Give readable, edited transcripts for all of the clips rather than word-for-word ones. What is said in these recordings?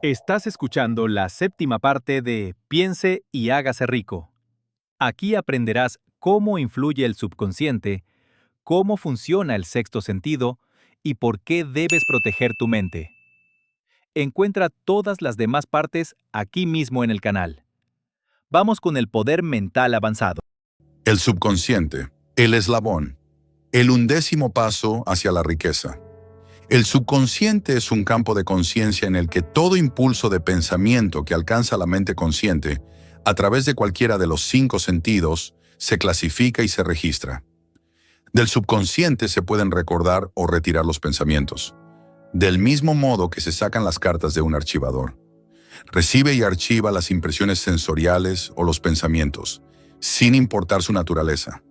Estás escuchando la séptima parte de Piense y hágase rico. Aquí aprenderás cómo influye el subconsciente, cómo funciona el sexto sentido y por qué debes proteger tu mente. Encuentra todas las demás partes aquí mismo en el canal. Vamos con el poder mental avanzado. El subconsciente, el eslabón, el 11º paso hacia la riqueza. El subconsciente es un campo de conciencia en el que todo impulso de pensamiento que alcanza la mente consciente, a través de cualquiera de los 5 sentidos, se clasifica y se registra. Del subconsciente se pueden recordar o retirar los pensamientos, del mismo modo que se sacan las cartas de un archivador. Recibe y archiva las impresiones sensoriales o los pensamientos, sin importar su naturaleza.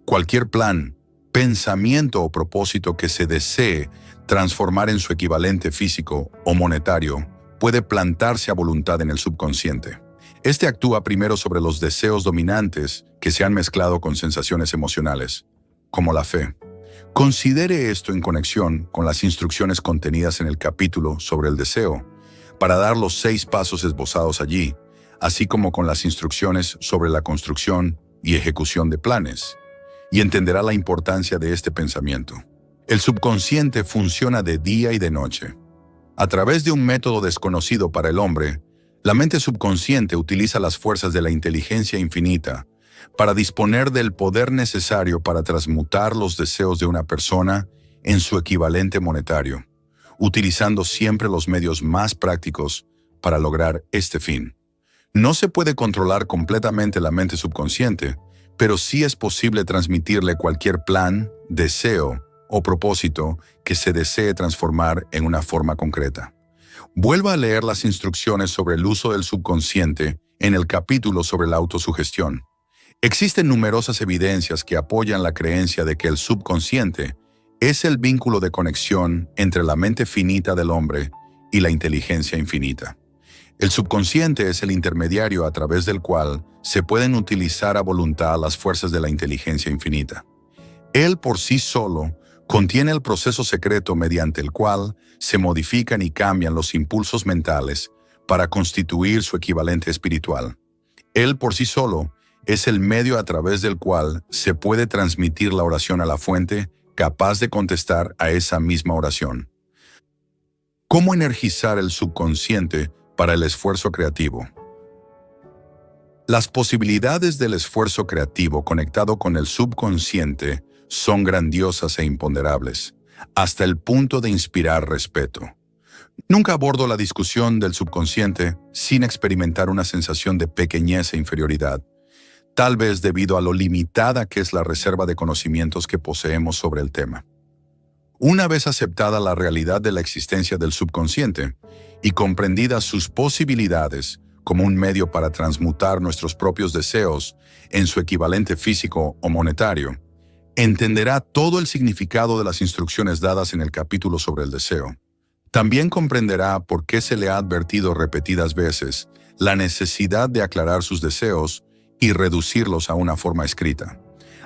Cualquier plan, pensamiento o propósito que se desee transformar en su equivalente físico o monetario puede plantarse a voluntad en el subconsciente. Este actúa primero sobre los deseos dominantes que se han mezclado con sensaciones emocionales, como la fe. Considere esto en conexión con las instrucciones contenidas en el capítulo sobre el deseo, para dar los 6 pasos esbozados allí, así como con las instrucciones sobre la construcción y ejecución de planes, y entenderá la importancia de este pensamiento. El subconsciente funciona de día y de noche. A través de un método desconocido para el hombre, la mente subconsciente utiliza las fuerzas de la inteligencia infinita para disponer del poder necesario para transmutar los deseos de una persona en su equivalente monetario, utilizando siempre los medios más prácticos para lograr este fin. No se puede controlar completamente la mente subconsciente, pero sí es posible transmitirle cualquier plan, deseo o propósito que se desee transformar en una forma concreta. Vuelva a leer las instrucciones sobre el uso del subconsciente en el capítulo sobre la autosugestión. Existen numerosas evidencias que apoyan la creencia de que el subconsciente es el vínculo de conexión entre la mente finita del hombre y la inteligencia infinita. El subconsciente es el intermediario a través del cual se pueden utilizar a voluntad las fuerzas de la inteligencia infinita. Él por sí solo contiene el proceso secreto mediante el cual se modifican y cambian los impulsos mentales para constituir su equivalente espiritual. Él por sí solo es el medio a través del cual se puede transmitir la oración a la fuente capaz de contestar a esa misma oración. ¿Cómo energizar el subconsciente para el esfuerzo creativo? Las posibilidades del esfuerzo creativo conectado con el subconsciente son grandiosas e imponderables, hasta el punto de inspirar respeto. Nunca abordo la discusión del subconsciente sin experimentar una sensación de pequeñez e inferioridad, tal vez debido a lo limitada que es la reserva de conocimientos que poseemos sobre el tema. Una vez aceptada la realidad de la existencia del subconsciente y comprendidas sus posibilidades como un medio para transmutar nuestros propios deseos en su equivalente físico o monetario, entenderá todo el significado de las instrucciones dadas en el capítulo sobre el deseo. También comprenderá por qué se le ha advertido repetidas veces la necesidad de aclarar sus deseos y reducirlos a una forma escrita.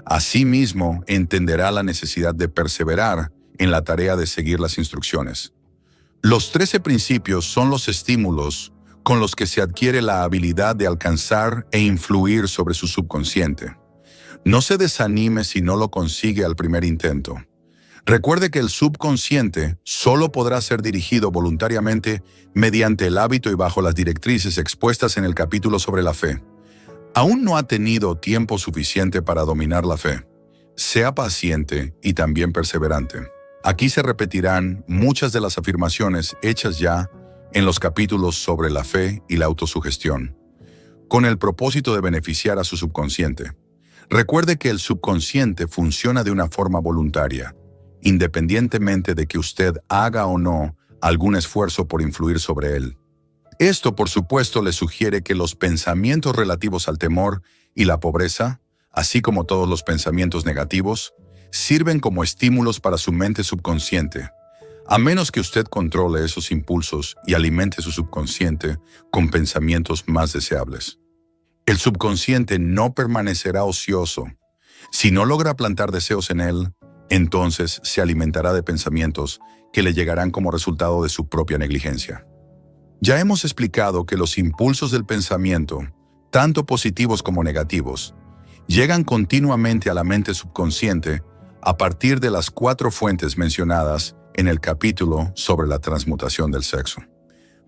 Asimismo, entenderá la necesidad de perseverar en la tarea de seguir las instrucciones. Los 13 principios son los estímulos con los que se adquiere la habilidad de alcanzar e influir sobre su subconsciente. No se desanime si no lo consigue al primer intento. Recuerde que el subconsciente solo podrá ser dirigido voluntariamente mediante el hábito y bajo las directrices expuestas en el capítulo sobre la fe. Aún no ha tenido tiempo suficiente para dominar la fe. Sea paciente y también perseverante. Aquí se repetirán muchas de las afirmaciones hechas ya en los capítulos sobre la fe y la autosugestión, con el propósito de beneficiar a su subconsciente. Recuerde que el subconsciente funciona de una forma voluntaria, independientemente de que usted haga o no algún esfuerzo por influir sobre él. Esto, por supuesto, le sugiere que los pensamientos relativos al temor y la pobreza, así como todos los pensamientos negativos, sirven como estímulos para su mente subconsciente, a menos que usted controle esos impulsos y alimente su subconsciente con pensamientos más deseables. El subconsciente no permanecerá ocioso. Si no logra plantar deseos en él, entonces se alimentará de pensamientos que le llegarán como resultado de su propia negligencia. Ya hemos explicado que los impulsos del pensamiento, tanto positivos como negativos, llegan continuamente a la mente subconsciente a partir de las 4 fuentes mencionadas en el capítulo sobre la transmutación del sexo.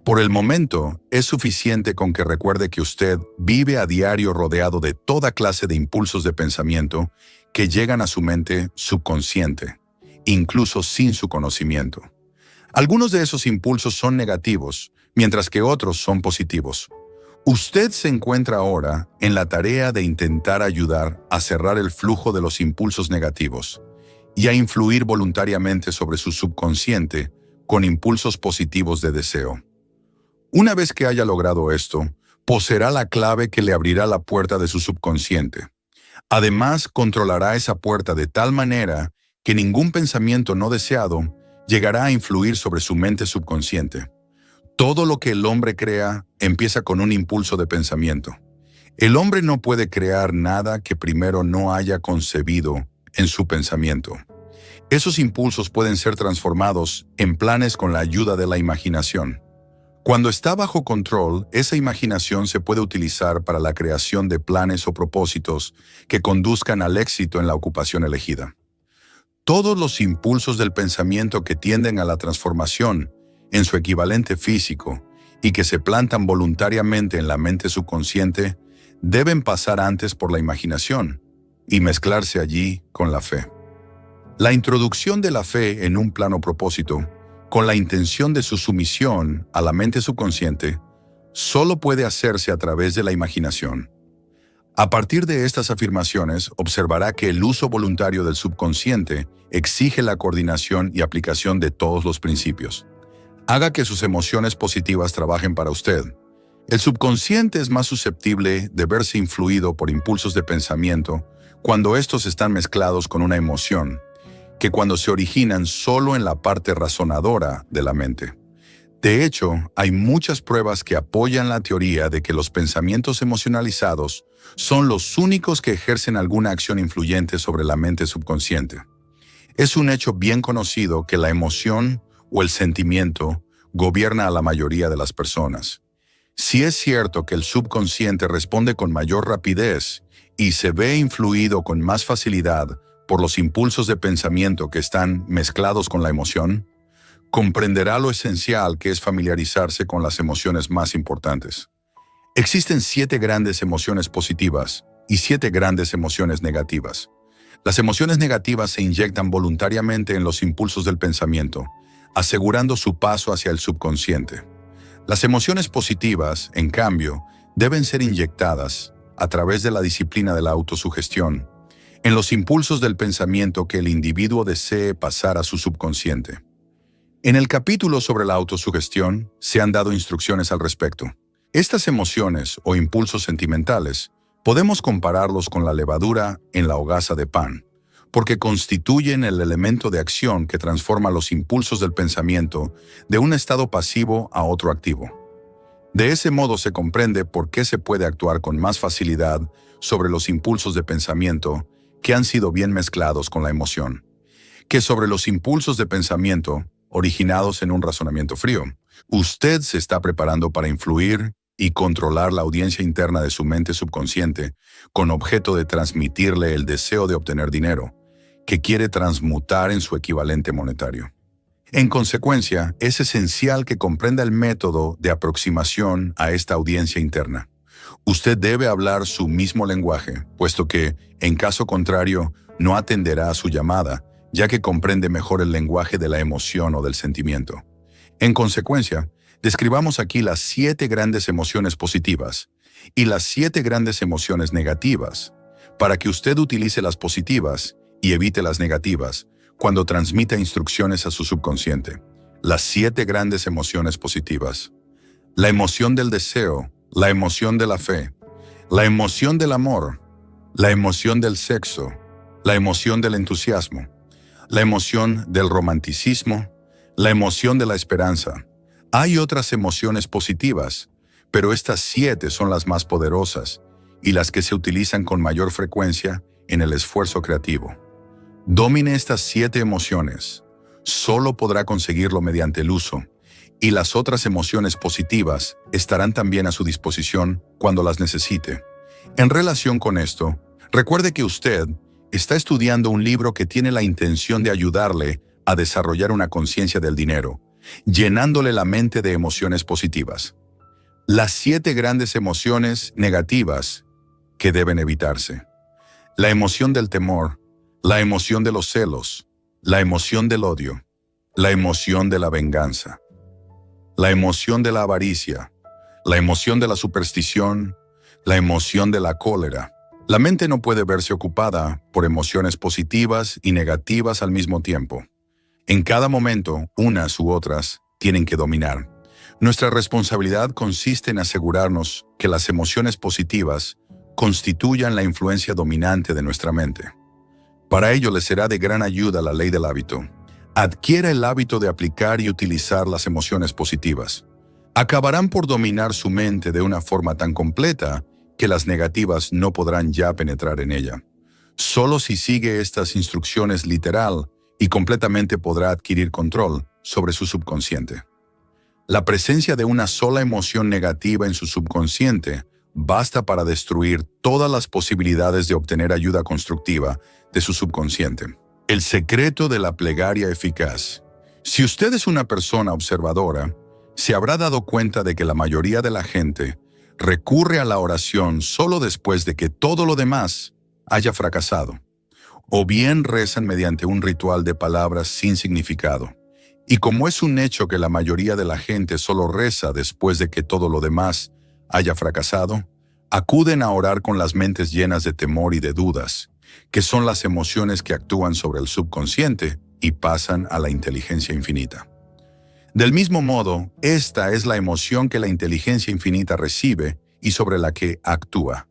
Por el momento, es suficiente con que recuerde que usted vive a diario rodeado de toda clase de impulsos de pensamiento que llegan a su mente subconsciente, incluso sin su conocimiento. Algunos de esos impulsos son negativos, mientras que otros son positivos. Usted se encuentra ahora en la tarea de intentar ayudar a cerrar el flujo de los impulsos negativos y a influir voluntariamente sobre su subconsciente con impulsos positivos de deseo. Una vez que haya logrado esto, poseerá la clave que le abrirá la puerta de su subconsciente. Además, controlará esa puerta de tal manera que ningún pensamiento no deseado llegará a influir sobre su mente subconsciente. Todo lo que el hombre crea empieza con un impulso de pensamiento. El hombre no puede crear nada que primero no haya concebido en su pensamiento. Esos impulsos pueden ser transformados en planes con la ayuda de la imaginación. Cuando está bajo control, esa imaginación se puede utilizar para la creación de planes o propósitos que conduzcan al éxito en la ocupación elegida. Todos los impulsos del pensamiento que tienden a la transformación en su equivalente físico y que se plantan voluntariamente en la mente subconsciente deben pasar antes por la imaginación y mezclarse allí con la fe. La introducción de la fe en un plano propósito, con la intención de su sumisión a la mente subconsciente, solo puede hacerse a través de la imaginación. A partir de estas afirmaciones, observará que el uso voluntario del subconsciente exige la coordinación y aplicación de todos los principios. Haga que sus emociones positivas trabajen para usted. El subconsciente es más susceptible de verse influido por impulsos de pensamiento cuando estos están mezclados con una emoción, que cuando se originan solo en la parte razonadora de la mente. De hecho, hay muchas pruebas que apoyan la teoría de que los pensamientos emocionalizados son los únicos que ejercen alguna acción influyente sobre la mente subconsciente. Es un hecho bien conocido que la emoción o el sentimiento gobierna a la mayoría de las personas. Si es cierto que el subconsciente responde con mayor rapidez y se ve influido con más facilidad por los impulsos de pensamiento que están mezclados con la emoción, comprenderá lo esencial que es familiarizarse con las emociones más importantes. Existen 7 grandes emociones positivas y 7 grandes emociones negativas. Las emociones negativas se inyectan voluntariamente en los impulsos del pensamiento, asegurando su paso hacia el subconsciente. Las emociones positivas, en cambio, deben ser inyectadas, a través de la disciplina de la autosugestión, en los impulsos del pensamiento que el individuo desee pasar a su subconsciente. En el capítulo sobre la autosugestión se han dado instrucciones al respecto. Estas emociones o impulsos sentimentales podemos compararlos con la levadura en la hogaza de pan, porque constituyen el elemento de acción que transforma los impulsos del pensamiento de un estado pasivo a otro activo. De ese modo se comprende por qué se puede actuar con más facilidad sobre los impulsos de pensamiento que han sido bien mezclados con la emoción, que sobre los impulsos de pensamiento originados en un razonamiento frío. Usted se está preparando para influir y controlar la audiencia interna de su mente subconsciente con objeto de transmitirle el deseo de obtener dinero, que quiere transmutar en su equivalente monetario. En consecuencia, es esencial que comprenda el método de aproximación a esta audiencia interna. Usted debe hablar su mismo lenguaje, puesto que, en caso contrario, no atenderá a su llamada, ya que comprende mejor el lenguaje de la emoción o del sentimiento. En consecuencia, describamos aquí las 7 grandes emociones positivas y las 7 grandes emociones negativas, para que usted utilice las positivas y evite las negativas cuando transmita instrucciones a su subconsciente. Las 7 grandes emociones positivas: la emoción del deseo, la emoción de la fe, la emoción del amor, la emoción del sexo, la emoción del entusiasmo, la emoción del romanticismo, la emoción de la esperanza. Hay otras emociones positivas, pero estas 7 son las más poderosas y las que se utilizan con mayor frecuencia en el esfuerzo creativo. Domine estas 7 emociones. Solo podrá conseguirlo mediante el uso y las otras emociones positivas estarán también a su disposición cuando las necesite. En relación con esto, recuerde que usted está estudiando un libro que tiene la intención de ayudarle a desarrollar una conciencia del dinero, llenándole la mente de emociones positivas. Las 7 grandes emociones negativas que deben evitarse. La emoción del temor, la emoción de los celos, la emoción del odio, la emoción de la venganza, la emoción de la avaricia, la emoción de la superstición, la emoción de la cólera. La mente no puede verse ocupada por emociones positivas y negativas al mismo tiempo. En cada momento, unas u otras tienen que dominar. Nuestra responsabilidad consiste en asegurarnos que las emociones positivas constituyan la influencia dominante de nuestra mente. Para ello le será de gran ayuda la ley del hábito. Adquiera el hábito de aplicar y utilizar las emociones positivas. Acabarán por dominar su mente de una forma tan completa que las negativas no podrán ya penetrar en ella. Solo si sigue estas instrucciones literal y completamente podrá adquirir control sobre su subconsciente. La presencia de una sola emoción negativa en su subconsciente basta para destruir todas las posibilidades de obtener ayuda constructiva de su subconsciente. El secreto de la plegaria eficaz. Si usted es una persona observadora, se habrá dado cuenta de que la mayoría de la gente recurre a la oración solo después de que todo lo demás haya fracasado, o bien rezan mediante un ritual de palabras sin significado. Y como es un hecho que la mayoría de la gente solo reza después de que todo lo demás haya fracasado, acuden a orar con las mentes llenas de temor y de dudas, que son las emociones que actúan sobre el subconsciente y pasan a la inteligencia infinita. Del mismo modo, esta es la emoción que la inteligencia infinita recibe y sobre la que actúa.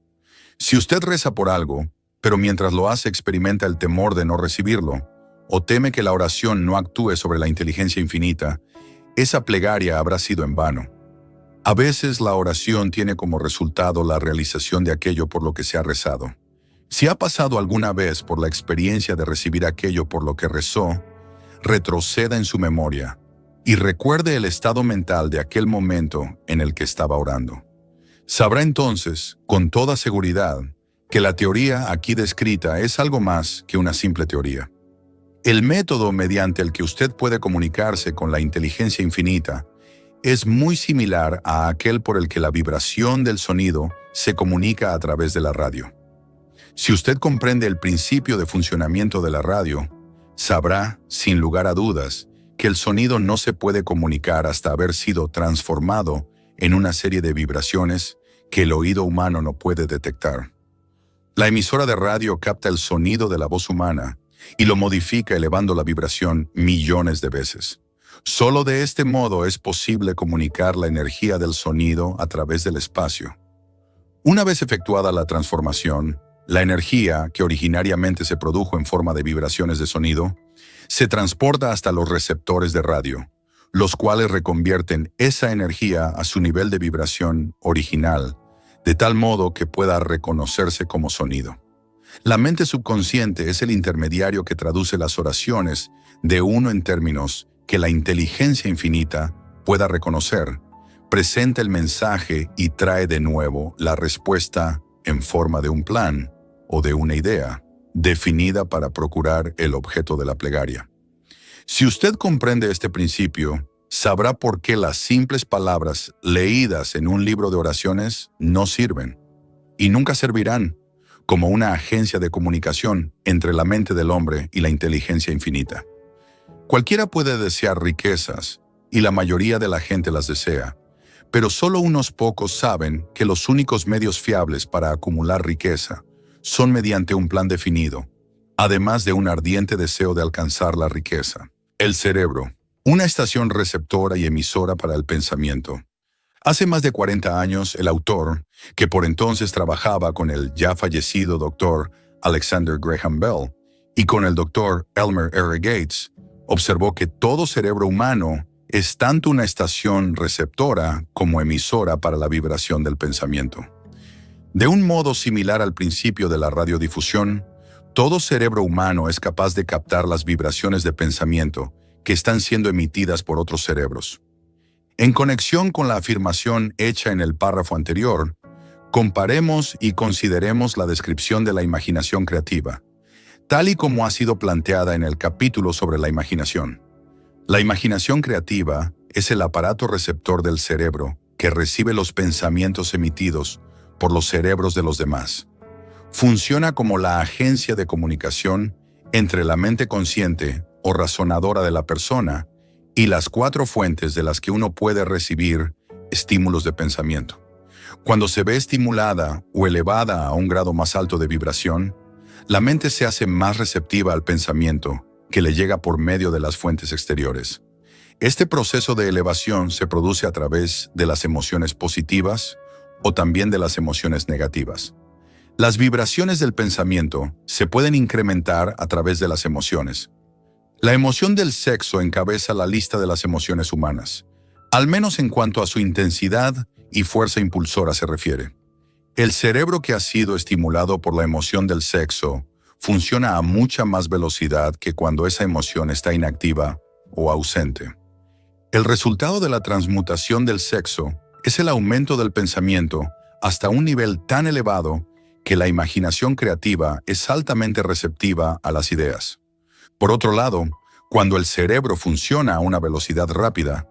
Si usted reza por algo, pero mientras lo hace experimenta el temor de no recibirlo, o teme que la oración no actúe sobre la inteligencia infinita, esa plegaria habrá sido en vano. A veces la oración tiene como resultado la realización de aquello por lo que se ha rezado. Si ha pasado alguna vez por la experiencia de recibir aquello por lo que rezó, retroceda en su memoria y recuerde el estado mental de aquel momento en el que estaba orando. Sabrá entonces, con toda seguridad, que la teoría aquí descrita es algo más que una simple teoría. El método mediante el que usted puede comunicarse con la inteligencia infinita es muy similar a aquel por el que la vibración del sonido se comunica a través de la radio. Si usted comprende el principio de funcionamiento de la radio, sabrá, sin lugar a dudas, que el sonido no se puede comunicar hasta haber sido transformado en una serie de vibraciones que el oído humano no puede detectar. La emisora de radio capta el sonido de la voz humana y lo modifica elevando la vibración millones de veces. Solo de este modo es posible comunicar la energía del sonido a través del espacio. Una vez efectuada la transformación, la energía, que originariamente se produjo en forma de vibraciones de sonido, se transporta hasta los receptores de radio, los cuales reconvierten esa energía a su nivel de vibración original, de tal modo que pueda reconocerse como sonido. La mente subconsciente es el intermediario que traduce las oraciones de uno en términos que la inteligencia infinita pueda reconocer, presenta el mensaje y trae de nuevo la respuesta en forma de un plan o de una idea definida para procurar el objeto de la plegaria. Si usted comprende este principio, sabrá por qué las simples palabras leídas en un libro de oraciones no sirven y nunca servirán como una agencia de comunicación entre la mente del hombre y la inteligencia infinita. Cualquiera puede desear riquezas, y la mayoría de la gente las desea, pero solo unos pocos saben que los únicos medios fiables para acumular riqueza son mediante un plan definido, además de un ardiente deseo de alcanzar la riqueza. El cerebro, una estación receptora y emisora para el pensamiento. Hace más de 40 años, el autor, que por entonces trabajaba con el ya fallecido Dr. Alexander Graham Bell y con el Dr. Elmer R. Gates, observó que todo cerebro humano es tanto una estación receptora como emisora para la vibración del pensamiento. De un modo similar al principio de la radiodifusión, todo cerebro humano es capaz de captar las vibraciones de pensamiento que están siendo emitidas por otros cerebros. En conexión con la afirmación hecha en el párrafo anterior, comparemos y consideremos la descripción de la imaginación creativa, tal y como ha sido planteada en el capítulo sobre la imaginación. La imaginación creativa es el aparato receptor del cerebro que recibe los pensamientos emitidos por los cerebros de los demás. Funciona como la agencia de comunicación entre la mente consciente o razonadora de la persona y las cuatro fuentes de las que uno puede recibir estímulos de pensamiento. Cuando se ve estimulada o elevada a un grado más alto de vibración, la mente se hace más receptiva al pensamiento que le llega por medio de las fuentes exteriores. Este proceso de elevación se produce a través de las emociones positivas o también de las emociones negativas. Las vibraciones del pensamiento se pueden incrementar a través de las emociones. La emoción del sexo encabeza la lista de las emociones humanas, al menos en cuanto a su intensidad y fuerza impulsora se refiere. El cerebro que ha sido estimulado por la emoción del sexo funciona a mucha más velocidad que cuando esa emoción está inactiva o ausente. El resultado de la transmutación del sexo es el aumento del pensamiento hasta un nivel tan elevado que la imaginación creativa es altamente receptiva a las ideas. Por otro lado, cuando el cerebro funciona a una velocidad rápida,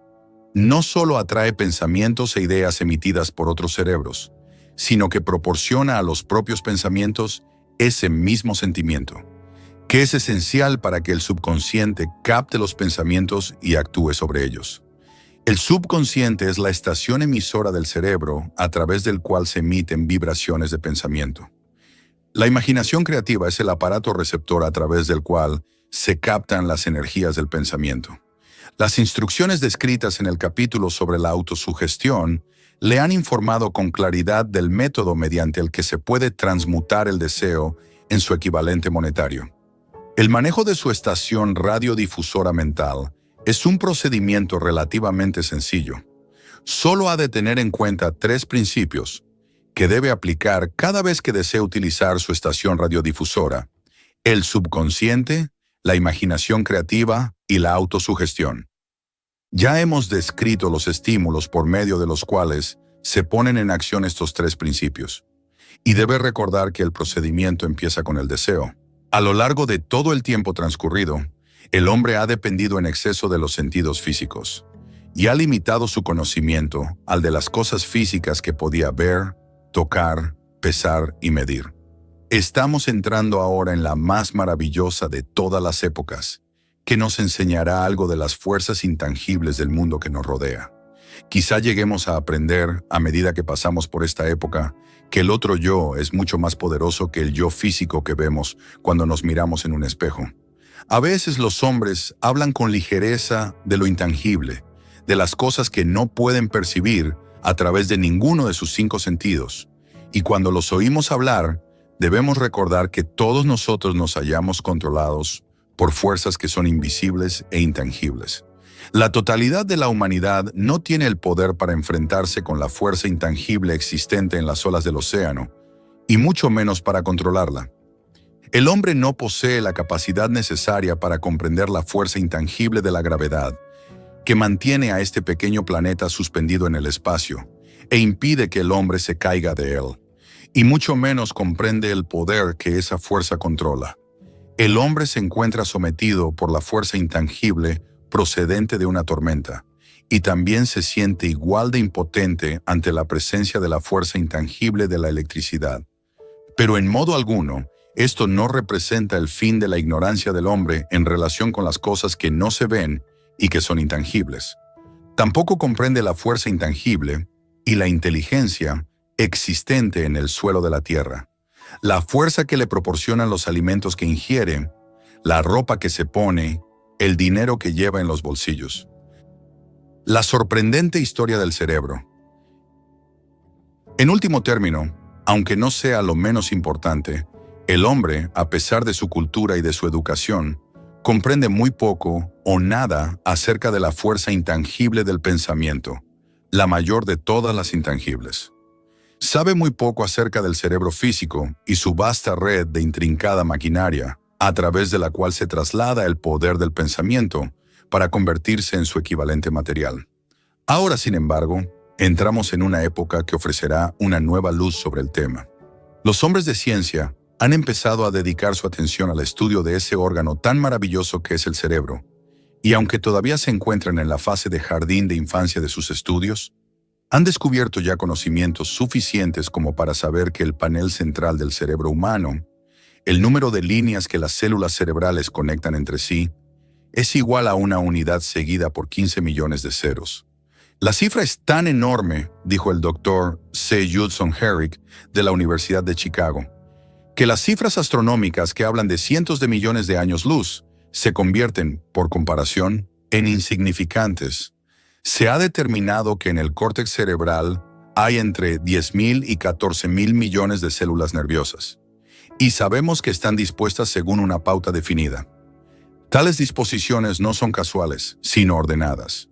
no solo atrae pensamientos e ideas emitidas por otros cerebros, sino que proporciona a los propios pensamientos ese mismo sentimiento, que es esencial para que el subconsciente capte los pensamientos y actúe sobre ellos. El subconsciente es la estación emisora del cerebro a través del cual se emiten vibraciones de pensamiento. La imaginación creativa es el aparato receptor a través del cual se captan las energías del pensamiento. Las instrucciones descritas en el capítulo sobre la autosugestión le han informado con claridad del método mediante el que se puede transmutar el deseo en su equivalente monetario. El manejo de su estación radiodifusora mental es un procedimiento relativamente sencillo. Solo ha de tener en cuenta 3 principios que debe aplicar cada vez que desee utilizar su estación radiodifusora: el subconsciente, la imaginación creativa y la autosugestión. Ya hemos descrito los estímulos por medio de los cuales se ponen en acción estos 3 principios. Y debe recordar que el procedimiento empieza con el deseo. A lo largo de todo el tiempo transcurrido, el hombre ha dependido en exceso de los sentidos físicos y ha limitado su conocimiento al de las cosas físicas que podía ver, tocar, pesar y medir. Estamos entrando ahora en la más maravillosa de todas las épocas, que nos enseñará algo de las fuerzas intangibles del mundo que nos rodea. Quizá lleguemos a aprender, a medida que pasamos por esta época, que el otro yo es mucho más poderoso que el yo físico que vemos cuando nos miramos en un espejo. A veces los hombres hablan con ligereza de lo intangible, de las cosas que no pueden percibir a través de ninguno de sus 5 sentidos. Y cuando los oímos hablar, debemos recordar que todos nosotros nos hallamos controlados por fuerzas que son invisibles e intangibles. La totalidad de la humanidad no tiene el poder para enfrentarse con la fuerza intangible existente en las olas del océano, y mucho menos para controlarla. El hombre no posee la capacidad necesaria para comprender la fuerza intangible de la gravedad, que mantiene a este pequeño planeta suspendido en el espacio, e impide que el hombre se caiga de él, y mucho menos comprende el poder que esa fuerza controla. El hombre se encuentra sometido por la fuerza intangible procedente de una tormenta, y también se siente igual de impotente ante la presencia de la fuerza intangible de la electricidad. Pero en modo alguno, esto no representa el fin de la ignorancia del hombre en relación con las cosas que no se ven y que son intangibles. Tampoco comprende la fuerza intangible y la inteligencia existente en el suelo de la tierra, la fuerza que le proporcionan los alimentos que ingiere, la ropa que se pone, el dinero que lleva en los bolsillos. La sorprendente historia del cerebro. En último término, aunque no sea lo menos importante, el hombre, a pesar de su cultura y de su educación, comprende muy poco o nada acerca de la fuerza intangible del pensamiento, la mayor de todas las intangibles. Sabe muy poco acerca del cerebro físico y su vasta red de intrincada maquinaria, a través de la cual se traslada el poder del pensamiento para convertirse en su equivalente material. Ahora, sin embargo, entramos en una época que ofrecerá una nueva luz sobre el tema. Los hombres de ciencia han empezado a dedicar su atención al estudio de ese órgano tan maravilloso que es el cerebro, y aunque todavía se encuentran en la fase de jardín de infancia de sus estudios, han descubierto ya conocimientos suficientes como para saber que el panel central del cerebro humano, el número de líneas que las células cerebrales conectan entre sí, es igual a una unidad seguida por 15 millones de ceros. La cifra es tan enorme, dijo el doctor C. Judson Herrick de la Universidad de Chicago, que las cifras astronómicas que hablan de cientos de millones de años luz se convierten, por comparación, en insignificantes. Se ha determinado que en el córtex cerebral hay entre 10.000 y 14.000 millones de células nerviosas, y sabemos que están dispuestas según una pauta definida. Tales disposiciones no son casuales, sino ordenadas.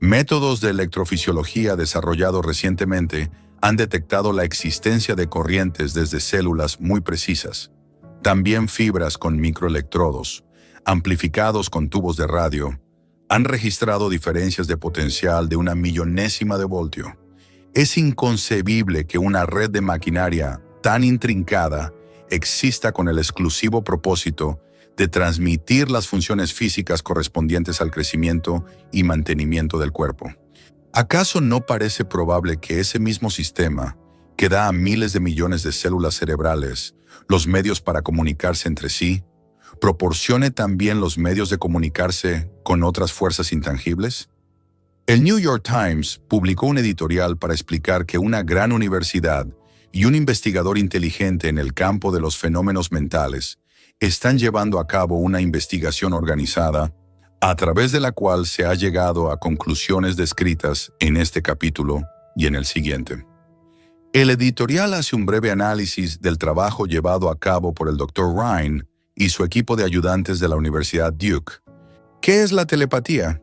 Métodos de electrofisiología desarrollados recientemente han detectado la existencia de corrientes desde células muy precisas, también fibras con microelectrodos, amplificados con tubos de radio, han registrado diferencias de potencial de 1/1000ª de voltio. Es inconcebible que una red de maquinaria tan intrincada exista con el exclusivo propósito de transmitir las funciones físicas correspondientes al crecimiento y mantenimiento del cuerpo. ¿Acaso no parece probable que ese mismo sistema, que da a miles de millones de células cerebrales los medios para comunicarse entre sí, proporcione también los medios de comunicarse con otras fuerzas intangibles? El New York Times publicó un editorial para explicar que una gran universidad y un investigador inteligente en el campo de los fenómenos mentales están llevando a cabo una investigación organizada a través de la cual se ha llegado a conclusiones descritas en este capítulo y en el siguiente. El editorial hace un breve análisis del trabajo llevado a cabo por el Dr. Rhine y su equipo de ayudantes de la Universidad Duke. ¿Qué es la telepatía?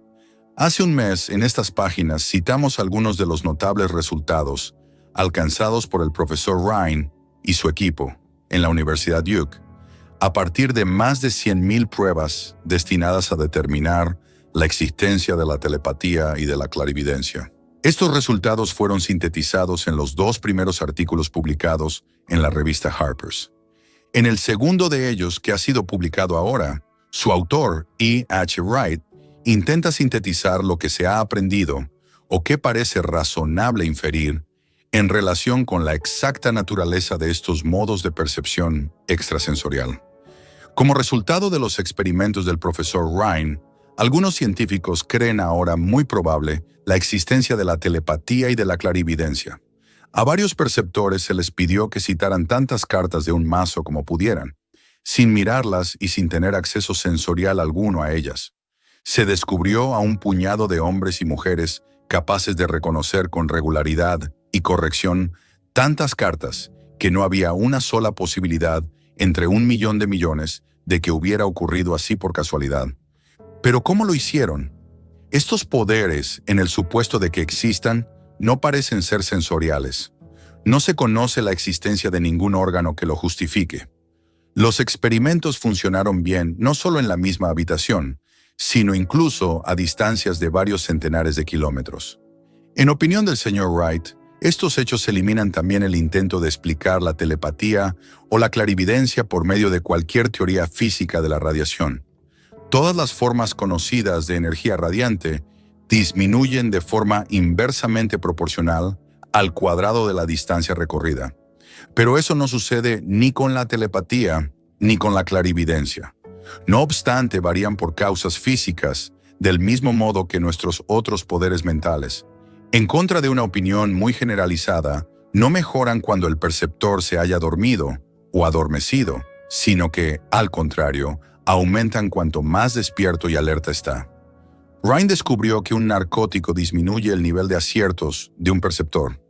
Hace un mes, en estas páginas, citamos algunos de los notables resultados alcanzados por el profesor Rhine y su equipo en la Universidad Duke, a partir de más de 100.000 pruebas destinadas a determinar la existencia de la telepatía y de la clarividencia. Estos resultados fueron sintetizados en los 2 primeros artículos publicados en la revista Harper's. En el segundo de ellos, que ha sido publicado ahora, su autor, E. H. Wright, intenta sintetizar lo que se ha aprendido o que parece razonable inferir en relación con la exacta naturaleza de estos modos de percepción extrasensorial. Como resultado de los experimentos del profesor Rhine, algunos científicos creen ahora muy probable la existencia de la telepatía y de la clarividencia. A varios perceptores se les pidió que citaran tantas cartas de un mazo como pudieran, sin mirarlas y sin tener acceso sensorial alguno a ellas. Se descubrió a un puñado de hombres y mujeres capaces de reconocer con regularidad y corrección tantas cartas que no había una sola posibilidad entre 1.000.000 de millones de que hubiera ocurrido así por casualidad. Pero ¿cómo lo hicieron? Estos poderes, en el supuesto de que existan, no parecen ser sensoriales. No se conoce la existencia de ningún órgano que lo justifique. Los experimentos funcionaron bien no solo en la misma habitación, sino incluso a distancias de varios centenares de kilómetros. En opinión del señor Wright, estos hechos eliminan también el intento de explicar la telepatía o la clarividencia por medio de cualquier teoría física de la radiación. Todas las formas conocidas de energía radiante disminuyen de forma inversamente proporcional al cuadrado de la distancia recorrida. Pero eso no sucede ni con la telepatía ni con la clarividencia. No obstante, varían por causas físicas, del mismo modo que nuestros otros poderes mentales. En contra de una opinión muy generalizada, no mejoran cuando el perceptor se haya dormido o adormecido, sino que, al contrario, aumentan cuanto más despierto y alerta está. Rhine descubrió que un narcótico disminuye el nivel de aciertos de un perceptor,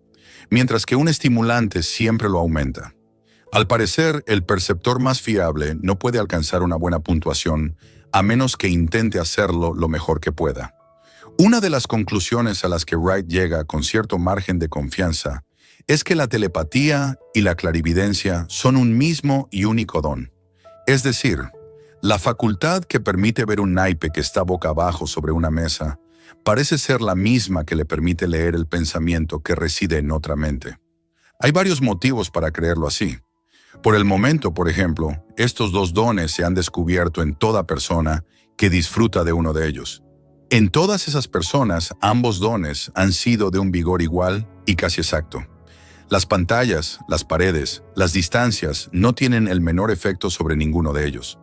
mientras que un estimulante siempre lo aumenta. Al parecer, el perceptor más fiable no puede alcanzar una buena puntuación a menos que intente hacerlo lo mejor que pueda. Una de las conclusiones a las que Wright llega con cierto margen de confianza es que la telepatía y la clarividencia son un mismo y único don. Es decir, la facultad que permite ver un naipe que está boca abajo sobre una mesa parece ser la misma que le permite leer el pensamiento que reside en otra mente. Hay varios motivos para creerlo así. Por el momento, por ejemplo, estos dos dones se han descubierto en toda persona que disfruta de uno de ellos. En todas esas personas, ambos dones han sido de un vigor igual y casi exacto. Las pantallas, las paredes, las distancias no tienen el menor efecto sobre ninguno de ellos.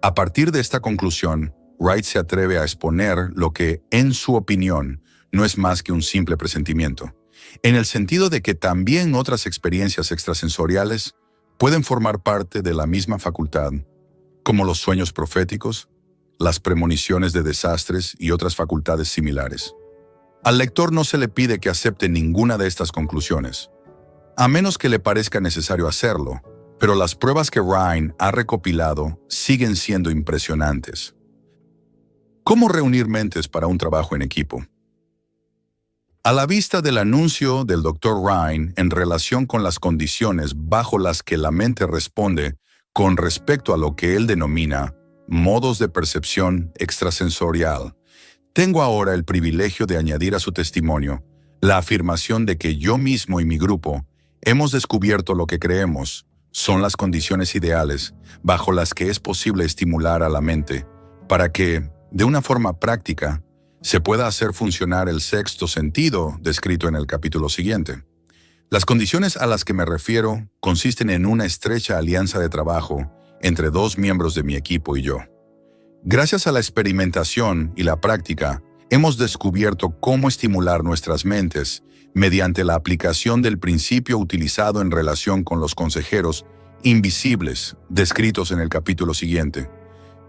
A partir de esta conclusión, Wright se atreve a exponer lo que, en su opinión, no es más que un simple presentimiento, en el sentido de que también otras experiencias extrasensoriales pueden formar parte de la misma facultad, como los sueños proféticos, las premoniciones de desastres y otras facultades similares. Al lector no se le pide que acepte ninguna de estas conclusiones, a menos que le parezca necesario hacerlo, pero las pruebas que Rhine ha recopilado siguen siendo impresionantes. ¿Cómo reunir mentes para un trabajo en equipo? A la vista del anuncio del Dr. Rhine en relación con las condiciones bajo las que la mente responde con respecto a lo que él denomina modos de percepción extrasensorial, tengo ahora el privilegio de añadir a su testimonio la afirmación de que yo mismo y mi grupo hemos descubierto lo que creemos son las condiciones ideales bajo las que es posible estimular a la mente para que, de una forma práctica, se pueda hacer funcionar el sexto sentido descrito en el capítulo siguiente. Las condiciones a las que me refiero consisten en una estrecha alianza de trabajo entre dos miembros de mi equipo y yo. Gracias a la experimentación y la práctica, hemos descubierto cómo estimular nuestras mentes mediante la aplicación del principio utilizado en relación con los consejeros invisibles descritos en el capítulo siguiente,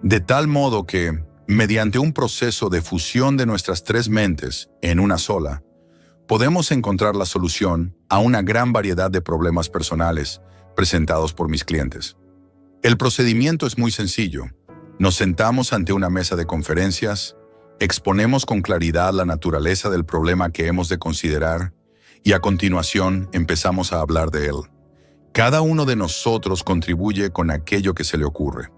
de tal modo que, mediante un proceso de fusión de nuestras tres mentes en una sola, podemos encontrar la solución a una gran variedad de problemas personales presentados por mis clientes. El procedimiento es muy sencillo. Nos sentamos ante una mesa de conferencias, exponemos con claridad la naturaleza del problema que hemos de considerar y a continuación empezamos a hablar de él. Cada uno de nosotros contribuye con aquello que se le ocurre.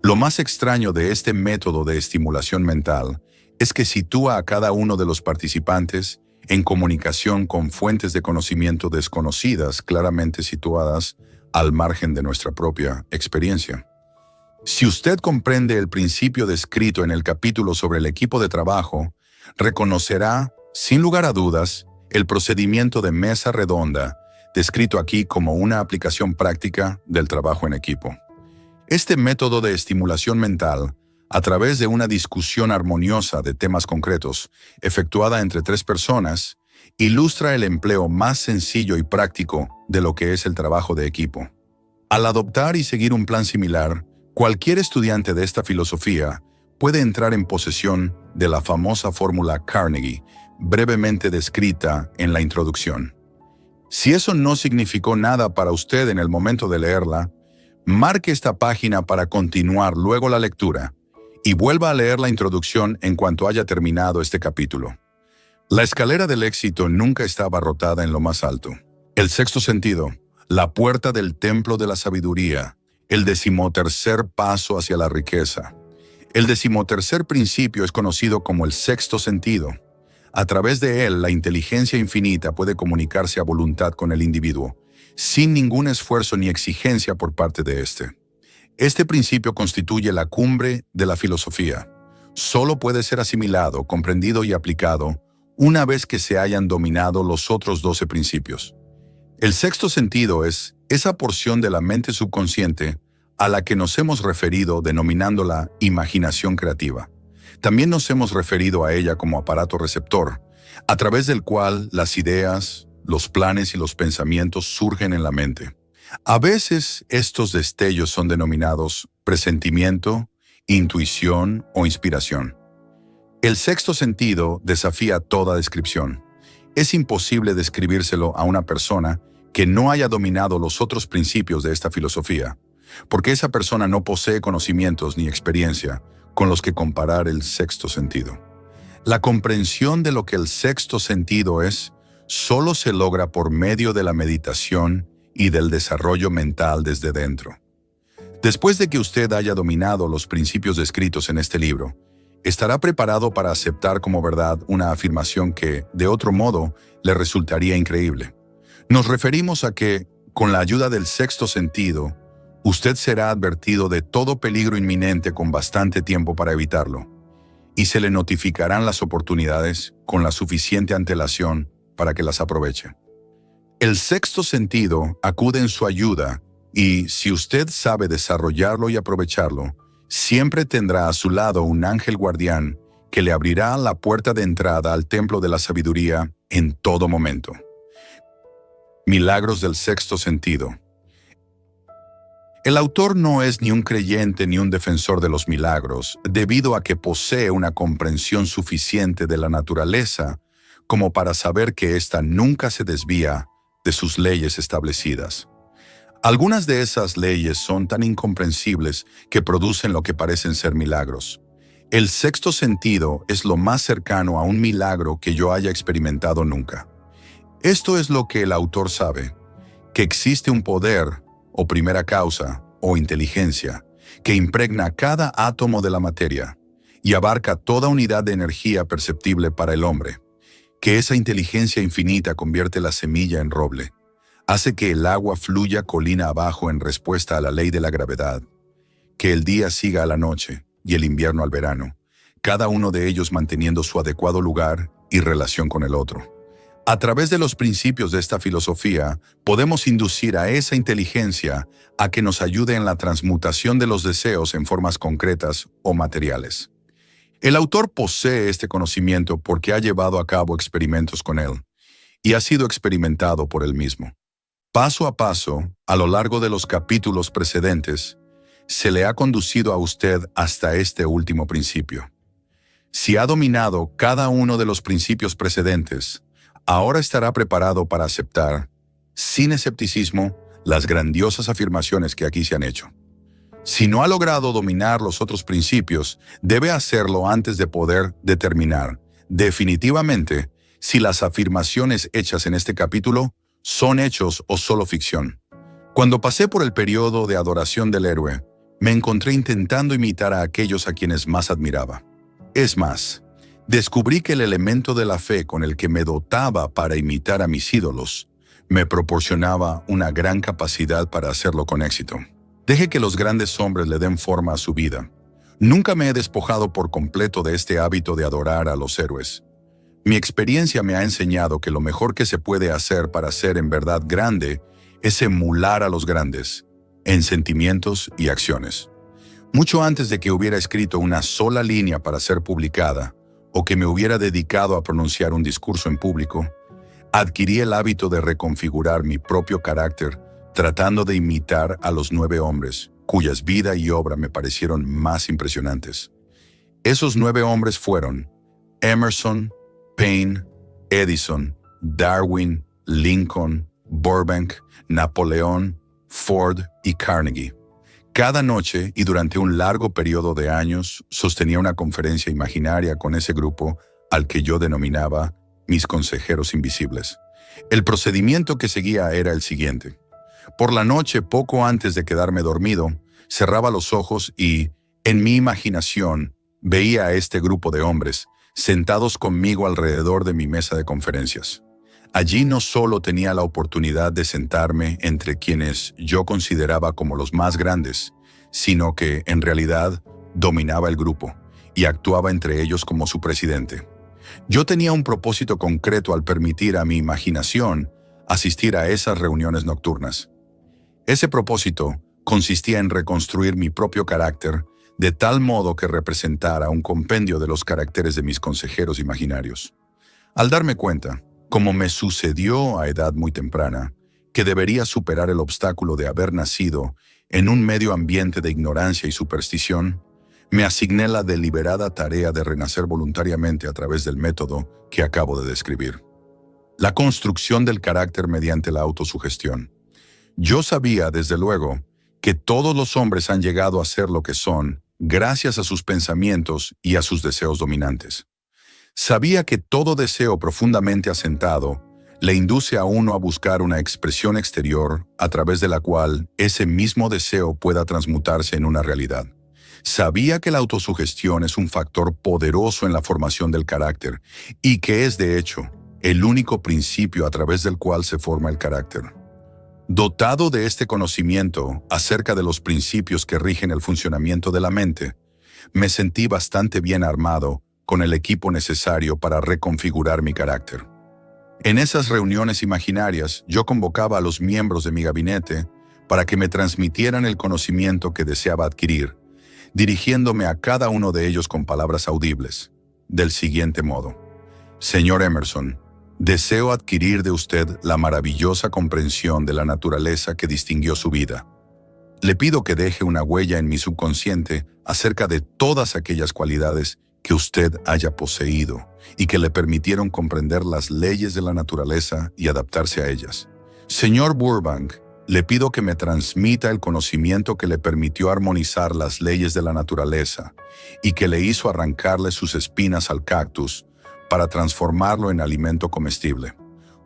Lo más extraño de este método de estimulación mental es que sitúa a cada uno de los participantes en comunicación con fuentes de conocimiento desconocidas, claramente situadas al margen de nuestra propia experiencia. Si usted comprende el principio descrito en el capítulo sobre el equipo de trabajo, reconocerá, sin lugar a dudas, el procedimiento de mesa redonda, descrito aquí como una aplicación práctica del trabajo en equipo. Este método de estimulación mental, a través de una discusión armoniosa de temas concretos, efectuada entre tres personas, ilustra el empleo más sencillo y práctico de lo que es el trabajo de equipo. Al adoptar y seguir un plan similar, cualquier estudiante de esta filosofía puede entrar en posesión de la famosa fórmula Carnegie, brevemente descrita en la introducción. Si eso no significó nada para usted en el momento de leerla, marque esta página para continuar luego la lectura y vuelva a leer la introducción en cuanto haya terminado este capítulo. La escalera del éxito nunca está abarrotada en lo más alto. El sexto sentido, la puerta del templo de la sabiduría, el 13º paso hacia la riqueza. El 13º principio es conocido como el sexto sentido. A través de él, la inteligencia infinita puede comunicarse a voluntad con el individuo, sin ningún esfuerzo ni exigencia por parte de éste. Este principio constituye la cumbre de la filosofía. Solo puede ser asimilado, comprendido y aplicado una vez que se hayan dominado los otros 12 principios. El sexto sentido es esa porción de la mente subconsciente a la que nos hemos referido denominándola imaginación creativa. También nos hemos referido a ella como aparato receptor, a través del cual las ideas, los planes y los pensamientos surgen en la mente. A veces estos destellos son denominados presentimiento, intuición o inspiración. El sexto sentido desafía toda descripción. Es imposible describírselo a una persona que no haya dominado los otros principios de esta filosofía, porque esa persona no posee conocimientos ni experiencia con los que comparar el sexto sentido. La comprensión de lo que el sexto sentido es solo se logra por medio de la meditación y del desarrollo mental desde dentro. Después de que usted haya dominado los principios descritos en este libro, Estará preparado para aceptar como verdad una afirmación que, de otro modo, le resultaría increíble. Nos referimos a que, con la ayuda del sexto sentido, usted será advertido de todo peligro inminente con bastante tiempo para evitarlo, y se le notificarán las oportunidades con la suficiente antelación para que las aproveche. El sexto sentido acude en su ayuda y, si usted sabe desarrollarlo y aprovecharlo, siempre tendrá a su lado un ángel guardián que le abrirá la puerta de entrada al templo de la sabiduría en todo momento. Milagros del sexto sentido. El autor no es ni un creyente ni un defensor de los milagros, debido a que posee una comprensión suficiente de la naturaleza como para saber que ésta nunca se desvía de sus leyes establecidas. Algunas de esas leyes son tan incomprensibles que producen lo que parecen ser milagros. El sexto sentido es lo más cercano a un milagro que yo haya experimentado nunca. Esto es lo que el autor sabe, que existe un poder, o primera causa, o inteligencia, que impregna cada átomo de la materia y abarca toda unidad de energía perceptible para el hombre, que esa inteligencia infinita convierte la semilla en roble, hace que el agua fluya colina abajo en respuesta a la ley de la gravedad, que el día siga a la noche y el invierno al verano, cada uno de ellos manteniendo su adecuado lugar y relación con el otro. A través de los principios de esta filosofía, podemos inducir a esa inteligencia a que nos ayude en la transmutación de los deseos en formas concretas o materiales. El autor posee este conocimiento porque ha llevado a cabo experimentos con él y ha sido experimentado por él mismo. Paso a paso, a lo largo de los capítulos precedentes, se le ha conducido a usted hasta este último principio. Si ha dominado cada uno de los principios precedentes, ahora estará preparado para aceptar, sin escepticismo, las grandiosas afirmaciones que aquí se han hecho. Si no ha logrado dominar los otros principios, debe hacerlo antes de poder determinar, definitivamente, si las afirmaciones hechas en este capítulo son hechos o solo ficción. Cuando pasé por el periodo de adoración del héroe, me encontré intentando imitar a aquellos a quienes más admiraba. Es más, descubrí que el elemento de la fe con el que me dotaba para imitar a mis ídolos me proporcionaba una gran capacidad para hacerlo con éxito. Deje que los grandes hombres le den forma a su vida. Nunca me he despojado por completo de este hábito de adorar a los héroes. Mi experiencia me ha enseñado que lo mejor que se puede hacer para ser en verdad grande es emular a los grandes, en sentimientos y acciones. Mucho antes de que hubiera escrito una sola línea para ser publicada, o que me hubiera dedicado a pronunciar un discurso en público, adquirí el hábito de reconfigurar mi propio carácter tratando de imitar a los 9 hombres, cuyas vida y obra me parecieron más impresionantes. Esos 9 hombres fueron Emerson, Paine, Edison, Darwin, Lincoln, Burbank, Napoleón, Ford y Carnegie. Cada noche y durante un largo periodo de años sostenía una conferencia imaginaria con ese grupo al que yo denominaba mis consejeros invisibles. El procedimiento que seguía era el siguiente. Por la noche, poco antes de quedarme dormido, cerraba los ojos y, en mi imaginación, veía a este grupo de hombres sentados conmigo alrededor de mi mesa de conferencias. Allí no solo tenía la oportunidad de sentarme entre quienes yo consideraba como los más grandes, sino que, en realidad, dominaba el grupo y actuaba entre ellos como su presidente. Yo tenía un propósito concreto al permitir a mi imaginación asistir a esas reuniones nocturnas. Ese propósito consistía en reconstruir mi propio carácter de tal modo que representara un compendio de los caracteres de mis consejeros imaginarios. Al darme cuenta, como me sucedió a edad muy temprana, que debería superar el obstáculo de haber nacido en un medio ambiente de ignorancia y superstición, me asigné la deliberada tarea de renacer voluntariamente a través del método que acabo de describir. La construcción del carácter mediante la autosugestión. Yo sabía, desde luego, que todos los hombres han llegado a ser lo que son gracias a sus pensamientos y a sus deseos dominantes. Sabía que todo deseo profundamente asentado le induce a uno a buscar una expresión exterior a través de la cual ese mismo deseo pueda transmutarse en una realidad. Sabía que la autosugestión es un factor poderoso en la formación del carácter y que es, de hecho, el único principio a través del cual se forma el carácter. Dotado de este conocimiento acerca de los principios que rigen el funcionamiento de la mente, me sentí bastante bien armado con el equipo necesario para reconfigurar mi carácter. En esas reuniones imaginarias, yo convocaba a los miembros de mi gabinete para que me transmitieran el conocimiento que deseaba adquirir, dirigiéndome a cada uno de ellos con palabras audibles, del siguiente modo: Señor Emerson, deseo adquirir de usted la maravillosa comprensión de la naturaleza que distinguió su vida. Le pido que deje una huella en mi subconsciente acerca de todas aquellas cualidades que usted haya poseído y que le permitieron comprender las leyes de la naturaleza y adaptarse a ellas. Señor Burbank, le pido que me transmita el conocimiento que le permitió armonizar las leyes de la naturaleza y que le hizo arrancarle sus espinas al cactus para transformarlo en alimento comestible.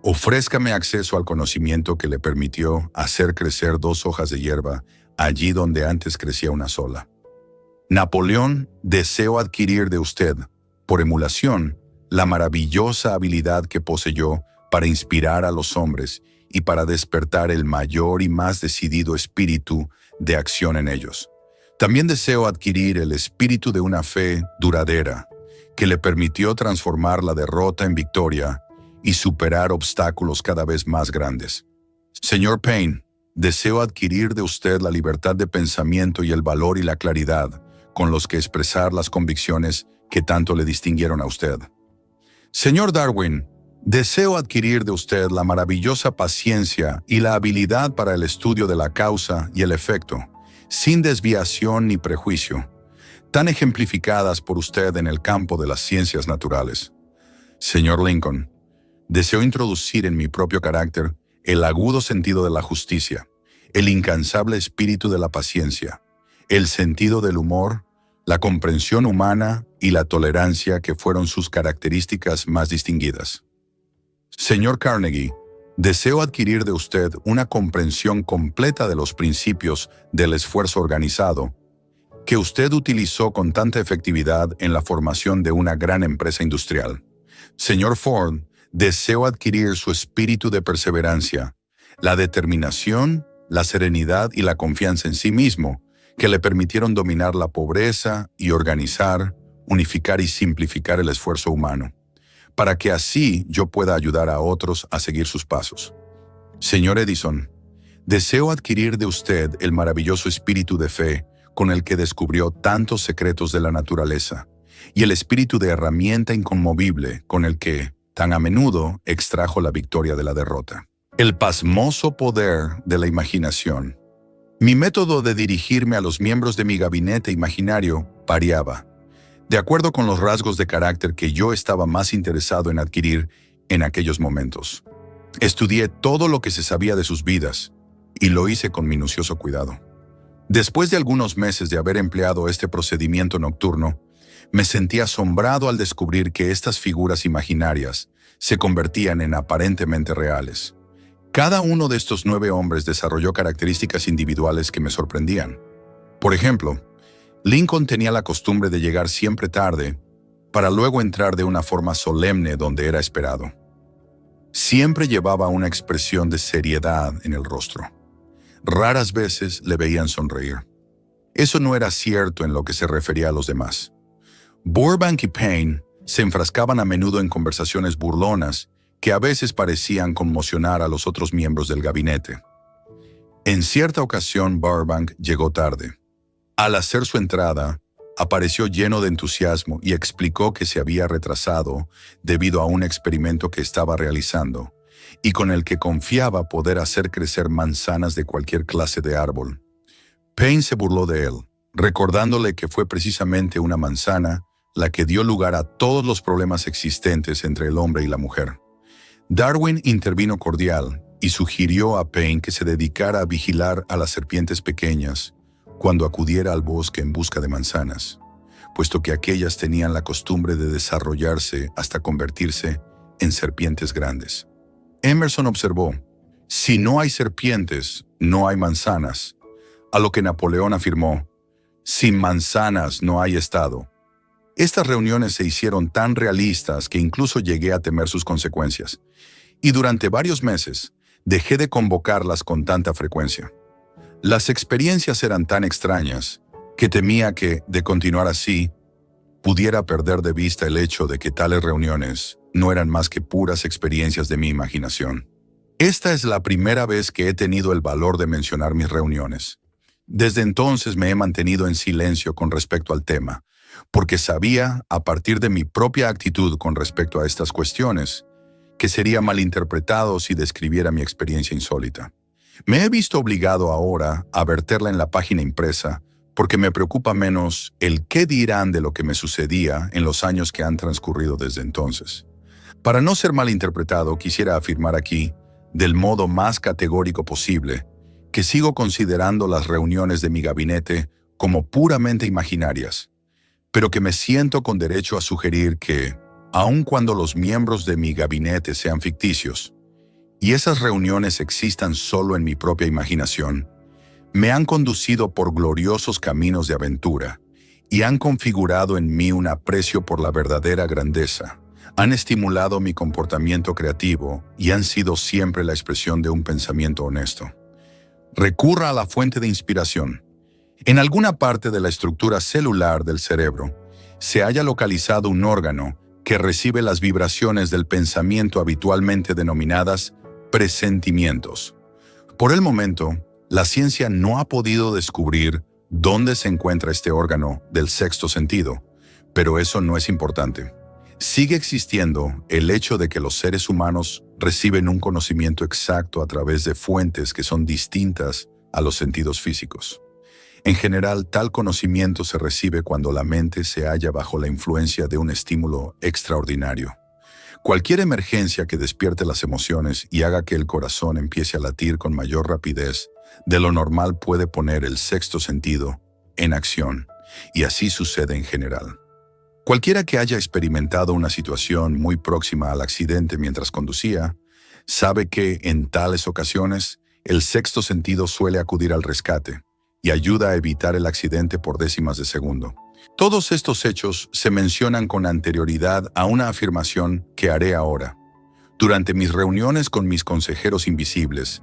Ofrézcame acceso al conocimiento que le permitió hacer crecer 2 hojas de hierba allí donde antes crecía una sola. Napoleón, deseo adquirir de usted, por emulación, la maravillosa habilidad que poseyó para inspirar a los hombres y para despertar el mayor y más decidido espíritu de acción en ellos. También deseo adquirir el espíritu de una fe duradera, que le permitió transformar la derrota en victoria y superar obstáculos cada vez más grandes. Señor Payne, deseo adquirir de usted la libertad de pensamiento y el valor y la claridad con los que expresar las convicciones que tanto le distinguieron a usted. Señor Darwin, deseo adquirir de usted la maravillosa paciencia y la habilidad para el estudio de la causa y el efecto, sin desviación ni prejuicio, tan ejemplificadas por usted en el campo de las ciencias naturales. Señor Lincoln, deseo introducir en mi propio carácter el agudo sentido de la justicia, el incansable espíritu de la paciencia, el sentido del humor, la comprensión humana y la tolerancia que fueron sus características más distinguidas. Señor Carnegie, deseo adquirir de usted una comprensión completa de los principios del esfuerzo organizado que usted utilizó con tanta efectividad en la formación de una gran empresa industrial. Señor Ford, deseo adquirir su espíritu de perseverancia, la determinación, la serenidad y la confianza en sí mismo, que le permitieron dominar la pobreza y organizar, unificar y simplificar el esfuerzo humano, para que así yo pueda ayudar a otros a seguir sus pasos. Señor Edison, deseo adquirir de usted el maravilloso espíritu de fe con el que descubrió tantos secretos de la naturaleza, y el espíritu de herramienta inconmovible con el que, tan a menudo, extrajo la victoria de la derrota. El pasmoso poder de la imaginación. Mi método de dirigirme a los miembros de mi gabinete imaginario variaba, de acuerdo con los rasgos de carácter que yo estaba más interesado en adquirir en aquellos momentos. Estudié todo lo que se sabía de sus vidas y lo hice con minucioso cuidado. Después de algunos meses de haber empleado este procedimiento nocturno, me sentí asombrado al descubrir que estas figuras imaginarias se convertían en aparentemente reales. Cada uno de estos 9 hombres desarrolló características individuales que me sorprendían. Por ejemplo, Lincoln tenía la costumbre de llegar siempre tarde para luego entrar de una forma solemne donde era esperado. Siempre llevaba una expresión de seriedad en el rostro. Raras veces le veían sonreír. Eso no era cierto en lo que se refería a los demás. Burbank y Payne se enfrascaban a menudo en conversaciones burlonas que a veces parecían conmocionar a los otros miembros del gabinete. En cierta ocasión, Burbank llegó tarde. Al hacer su entrada, apareció lleno de entusiasmo y explicó que se había retrasado debido a un experimento que estaba realizando y con el que confiaba poder hacer crecer manzanas de cualquier clase de árbol. Payne se burló de él, recordándole que fue precisamente una manzana la que dio lugar a todos los problemas existentes entre el hombre y la mujer. Darwin intervino cordial y sugirió a Payne que se dedicara a vigilar a las serpientes pequeñas cuando acudiera al bosque en busca de manzanas, puesto que aquellas tenían la costumbre de desarrollarse hasta convertirse en serpientes grandes. Emerson observó: si no hay serpientes, no hay manzanas, a lo que Napoleón afirmó: Sin manzanas no hay estado. Estas reuniones se hicieron tan realistas que incluso llegué a temer sus consecuencias. Y durante varios meses, dejé de convocarlas con tanta frecuencia. Las experiencias eran tan extrañas que temía que, de continuar así, pudiera perder de vista el hecho de que tales reuniones no eran más que puras experiencias de mi imaginación. Esta es la primera vez que he tenido el valor de mencionar mis reuniones. Desde entonces me he mantenido en silencio con respecto al tema, porque sabía, a partir de mi propia actitud con respecto a estas cuestiones, que sería malinterpretado si describiera mi experiencia insólita. Me he visto obligado ahora a verterla en la página impresa porque me preocupa menos el qué dirán de lo que me sucedía en los años que han transcurrido desde entonces. Para no ser malinterpretado, quisiera afirmar aquí, del modo más categórico posible, que sigo considerando las reuniones de mi gabinete como puramente imaginarias, pero que me siento con derecho a sugerir que, aun cuando los miembros de mi gabinete sean ficticios, y esas reuniones existan solo en mi propia imaginación, me han conducido por gloriosos caminos de aventura y han configurado en mí un aprecio por la verdadera grandeza. Han estimulado mi comportamiento creativo y han sido siempre la expresión de un pensamiento honesto. Recurra a la fuente de inspiración. En alguna parte de la estructura celular del cerebro se halla localizado un órgano que recibe las vibraciones del pensamiento habitualmente denominadas presentimientos. Por el momento, la ciencia no ha podido descubrir dónde se encuentra este órgano del sexto sentido, pero eso no es importante. Sigue existiendo el hecho de que los seres humanos reciben un conocimiento exacto a través de fuentes que son distintas a los sentidos físicos. En general, tal conocimiento se recibe cuando la mente se halla bajo la influencia de un estímulo extraordinario. Cualquier emergencia que despierte las emociones y haga que el corazón empiece a latir con mayor rapidez de lo normal puede poner el sexto sentido en acción, y así sucede en general. Cualquiera que haya experimentado una situación muy próxima al accidente mientras conducía, sabe que en tales ocasiones el sexto sentido suele acudir al rescate y ayuda a evitar el accidente por décimas de segundo. Todos estos hechos se mencionan con anterioridad a una afirmación que haré ahora. Durante mis reuniones con mis consejeros invisibles,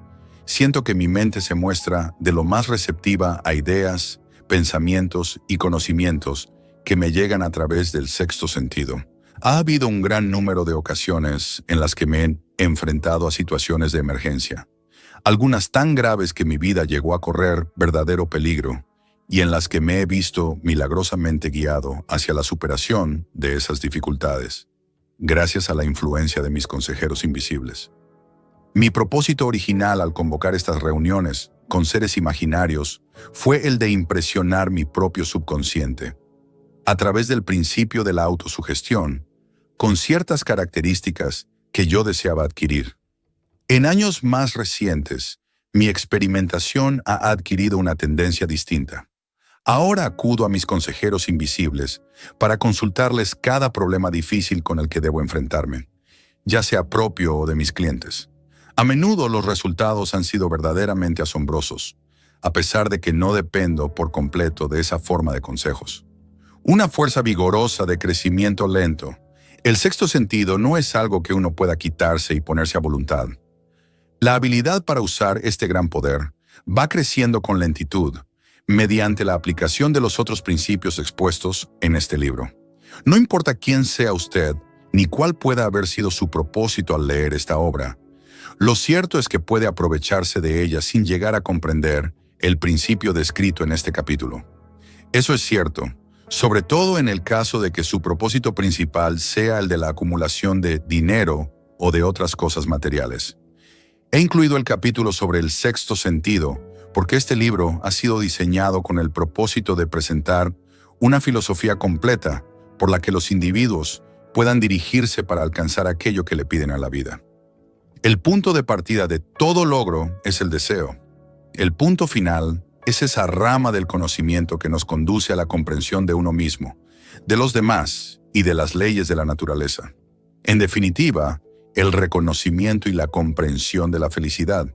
siento que mi mente se muestra de lo más receptiva a ideas, pensamientos y conocimientos que me llegan a través del sexto sentido. Ha habido un gran número de ocasiones en las que me he enfrentado a situaciones de emergencia, algunas tan graves que mi vida llegó a correr verdadero peligro, y en las que me he visto milagrosamente guiado hacia la superación de esas dificultades, gracias a la influencia de mis consejeros invisibles. Mi propósito original al convocar estas reuniones con seres imaginarios fue el de impresionar mi propio subconsciente, a través del principio de la autosugestión, con ciertas características que yo deseaba adquirir. En años más recientes, mi experimentación ha adquirido una tendencia distinta. Ahora acudo a mis consejeros invisibles para consultarles cada problema difícil con el que debo enfrentarme, ya sea propio o de mis clientes. A menudo los resultados han sido verdaderamente asombrosos, a pesar de que no dependo por completo de esa forma de consejos. Una fuerza vigorosa de crecimiento lento. El sexto sentido no es algo que uno pueda quitarse y ponerse a voluntad. La habilidad para usar este gran poder va creciendo con lentitud, mediante la aplicación de los otros principios expuestos en este libro. No importa quién sea usted, ni cuál pueda haber sido su propósito al leer esta obra, lo cierto es que puede aprovecharse de ella sin llegar a comprender el principio descrito en este capítulo. Eso es cierto, sobre todo en el caso de que su propósito principal sea el de la acumulación de dinero o de otras cosas materiales. He incluido el capítulo sobre el sexto sentido porque este libro ha sido diseñado con el propósito de presentar una filosofía completa por la que los individuos puedan dirigirse para alcanzar aquello que le piden a la vida. El punto de partida de todo logro es el deseo. El punto final es esa rama del conocimiento que nos conduce a la comprensión de uno mismo, de los demás y de las leyes de la naturaleza. En definitiva, el reconocimiento y la comprensión de la felicidad.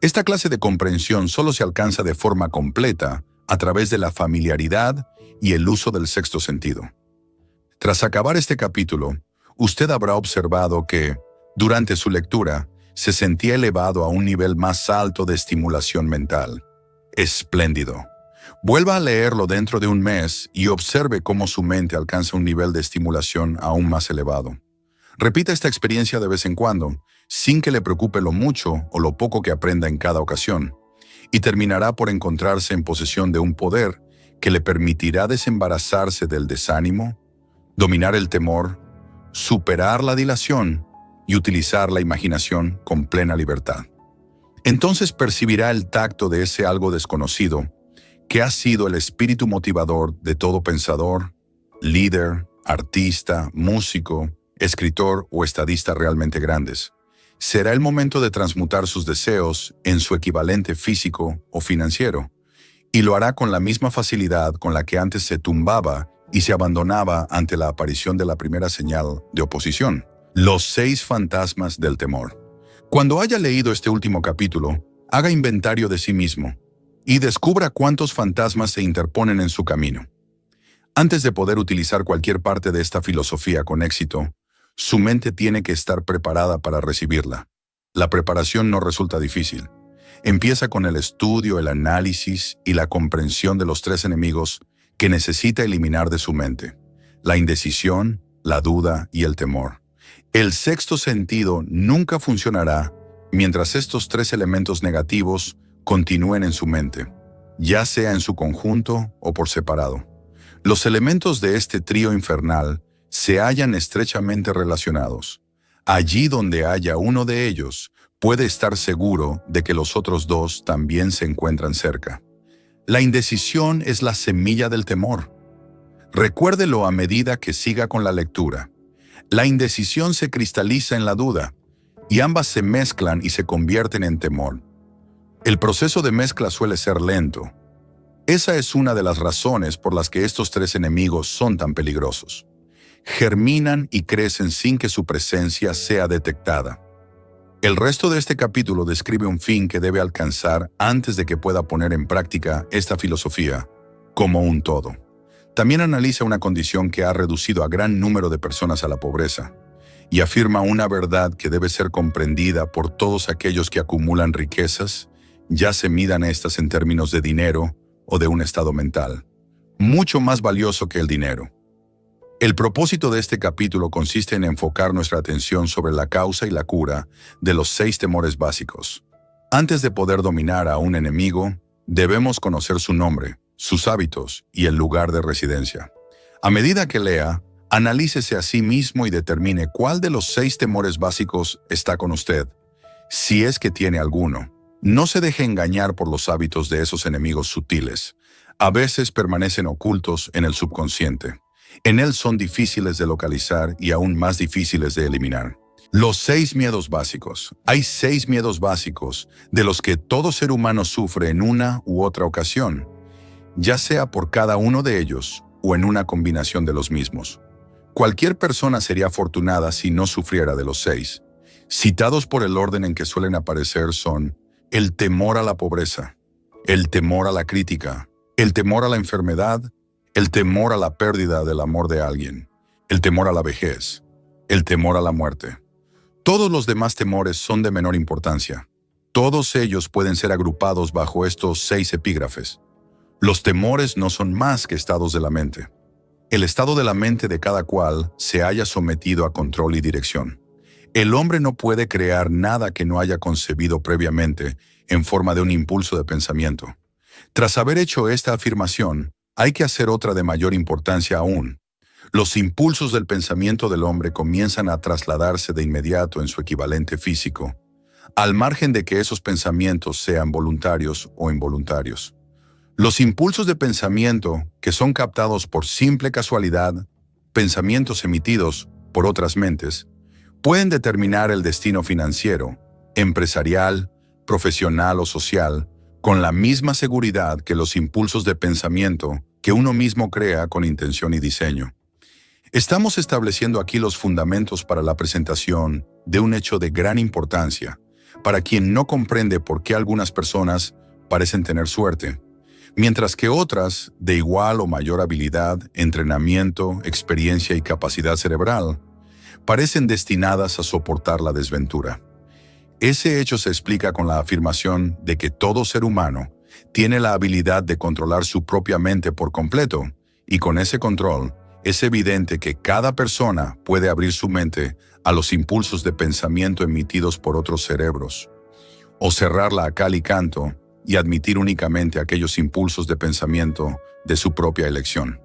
Esta clase de comprensión solo se alcanza de forma completa a través de la familiaridad y el uso del sexto sentido. Tras acabar este capítulo, usted habrá observado que, durante su lectura, se sentía elevado a un nivel más alto de estimulación mental. Espléndido. Vuelva a leerlo dentro de un mes y observe cómo su mente alcanza un nivel de estimulación aún más elevado. Repita esta experiencia de vez en cuando, sin que le preocupe lo mucho o lo poco que aprenda en cada ocasión, y terminará por encontrarse en posesión de un poder que le permitirá desembarazarse del desánimo, dominar el temor, superar la dilación y utilizar la imaginación con plena libertad. Entonces percibirá el tacto de ese algo desconocido que ha sido el espíritu motivador de todo pensador, líder, artista, músico, escritor o estadista realmente grandes. Será el momento de transmutar sus deseos en su equivalente físico o financiero, y lo hará con la misma facilidad con la que antes se tumbaba y se abandonaba ante la aparición de la primera señal de oposición. Los 6 fantasmas del temor. Cuando haya leído este último capítulo, haga inventario de sí mismo y descubra cuántos fantasmas se interponen en su camino. Antes de poder utilizar cualquier parte de esta filosofía con éxito, su mente tiene que estar preparada para recibirla. La preparación no resulta difícil. Empieza con el estudio, el análisis y la comprensión de los 3 enemigos que necesita eliminar de su mente: la indecisión, la duda y el temor. El sexto sentido nunca funcionará mientras estos 3 elementos negativos continúen en su mente, ya sea en su conjunto o por separado. Los elementos de este trío infernal se hallan estrechamente relacionados. Allí donde haya uno de ellos, puede estar seguro de que los otros 2 también se encuentran cerca. La indecisión es la semilla del temor. Recuérdelo a medida que siga con la lectura. La indecisión se cristaliza en la duda, y ambas se mezclan y se convierten en temor. El proceso de mezcla suele ser lento. Esa es una de las razones por las que estos 3 enemigos son tan peligrosos. Germinan y crecen sin que su presencia sea detectada. El resto de este capítulo describe un fin que debe alcanzar antes de que pueda poner en práctica esta filosofía como un todo. También analiza una condición que ha reducido a gran número de personas a la pobreza y afirma una verdad que debe ser comprendida por todos aquellos que acumulan riquezas, ya se midan estas en términos de dinero o de un estado mental, mucho más valioso que el dinero. El propósito de este capítulo consiste en enfocar nuestra atención sobre la causa y la cura de los 6 temores básicos. Antes de poder dominar a un enemigo, debemos conocer su nombre, sus hábitos y el lugar de residencia. A medida que lea, analícese a sí mismo y determine cuál de los 6 temores básicos está con usted, si es que tiene alguno. No se deje engañar por los hábitos de esos enemigos sutiles. A veces permanecen ocultos en el subconsciente. En él son difíciles de localizar y aún más difíciles de eliminar. Los 6 miedos básicos. Hay 6 miedos básicos de los que todo ser humano sufre en una u otra ocasión, ya sea por cada uno de ellos o en una combinación de los mismos. Cualquier persona sería afortunada si no sufriera de los 6. Citados por el orden en que suelen aparecer son el temor a la pobreza, el temor a la crítica, el temor a la enfermedad, el temor a la pérdida del amor de alguien, el temor a la vejez, el temor a la muerte. Todos los demás temores son de menor importancia. Todos ellos pueden ser agrupados bajo estos 6 epígrafes. Los temores no son más que estados de la mente. El estado de la mente de cada cual se haya sometido a control y dirección. El hombre no puede crear nada que no haya concebido previamente en forma de un impulso de pensamiento. Tras haber hecho esta afirmación, hay que hacer otra de mayor importancia aún. Los impulsos del pensamiento del hombre comienzan a trasladarse de inmediato en su equivalente físico, al margen de que esos pensamientos sean voluntarios o involuntarios. Los impulsos de pensamiento, que son captados por simple casualidad, pensamientos emitidos por otras mentes, pueden determinar el destino financiero, empresarial, profesional o social, con la misma seguridad que los impulsos de pensamiento que uno mismo crea con intención y diseño. Estamos estableciendo aquí los fundamentos para la presentación de un hecho de gran importancia, para quien no comprende por qué algunas personas parecen tener suerte, mientras que otras, de igual o mayor habilidad, entrenamiento, experiencia y capacidad cerebral, parecen destinadas a soportar la desventura. Ese hecho se explica con la afirmación de que todo ser humano tiene la habilidad de controlar su propia mente por completo, y con ese control, es evidente que cada persona puede abrir su mente a los impulsos de pensamiento emitidos por otros cerebros, o cerrarla a cal y canto y admitir únicamente aquellos impulsos de pensamiento de su propia elección.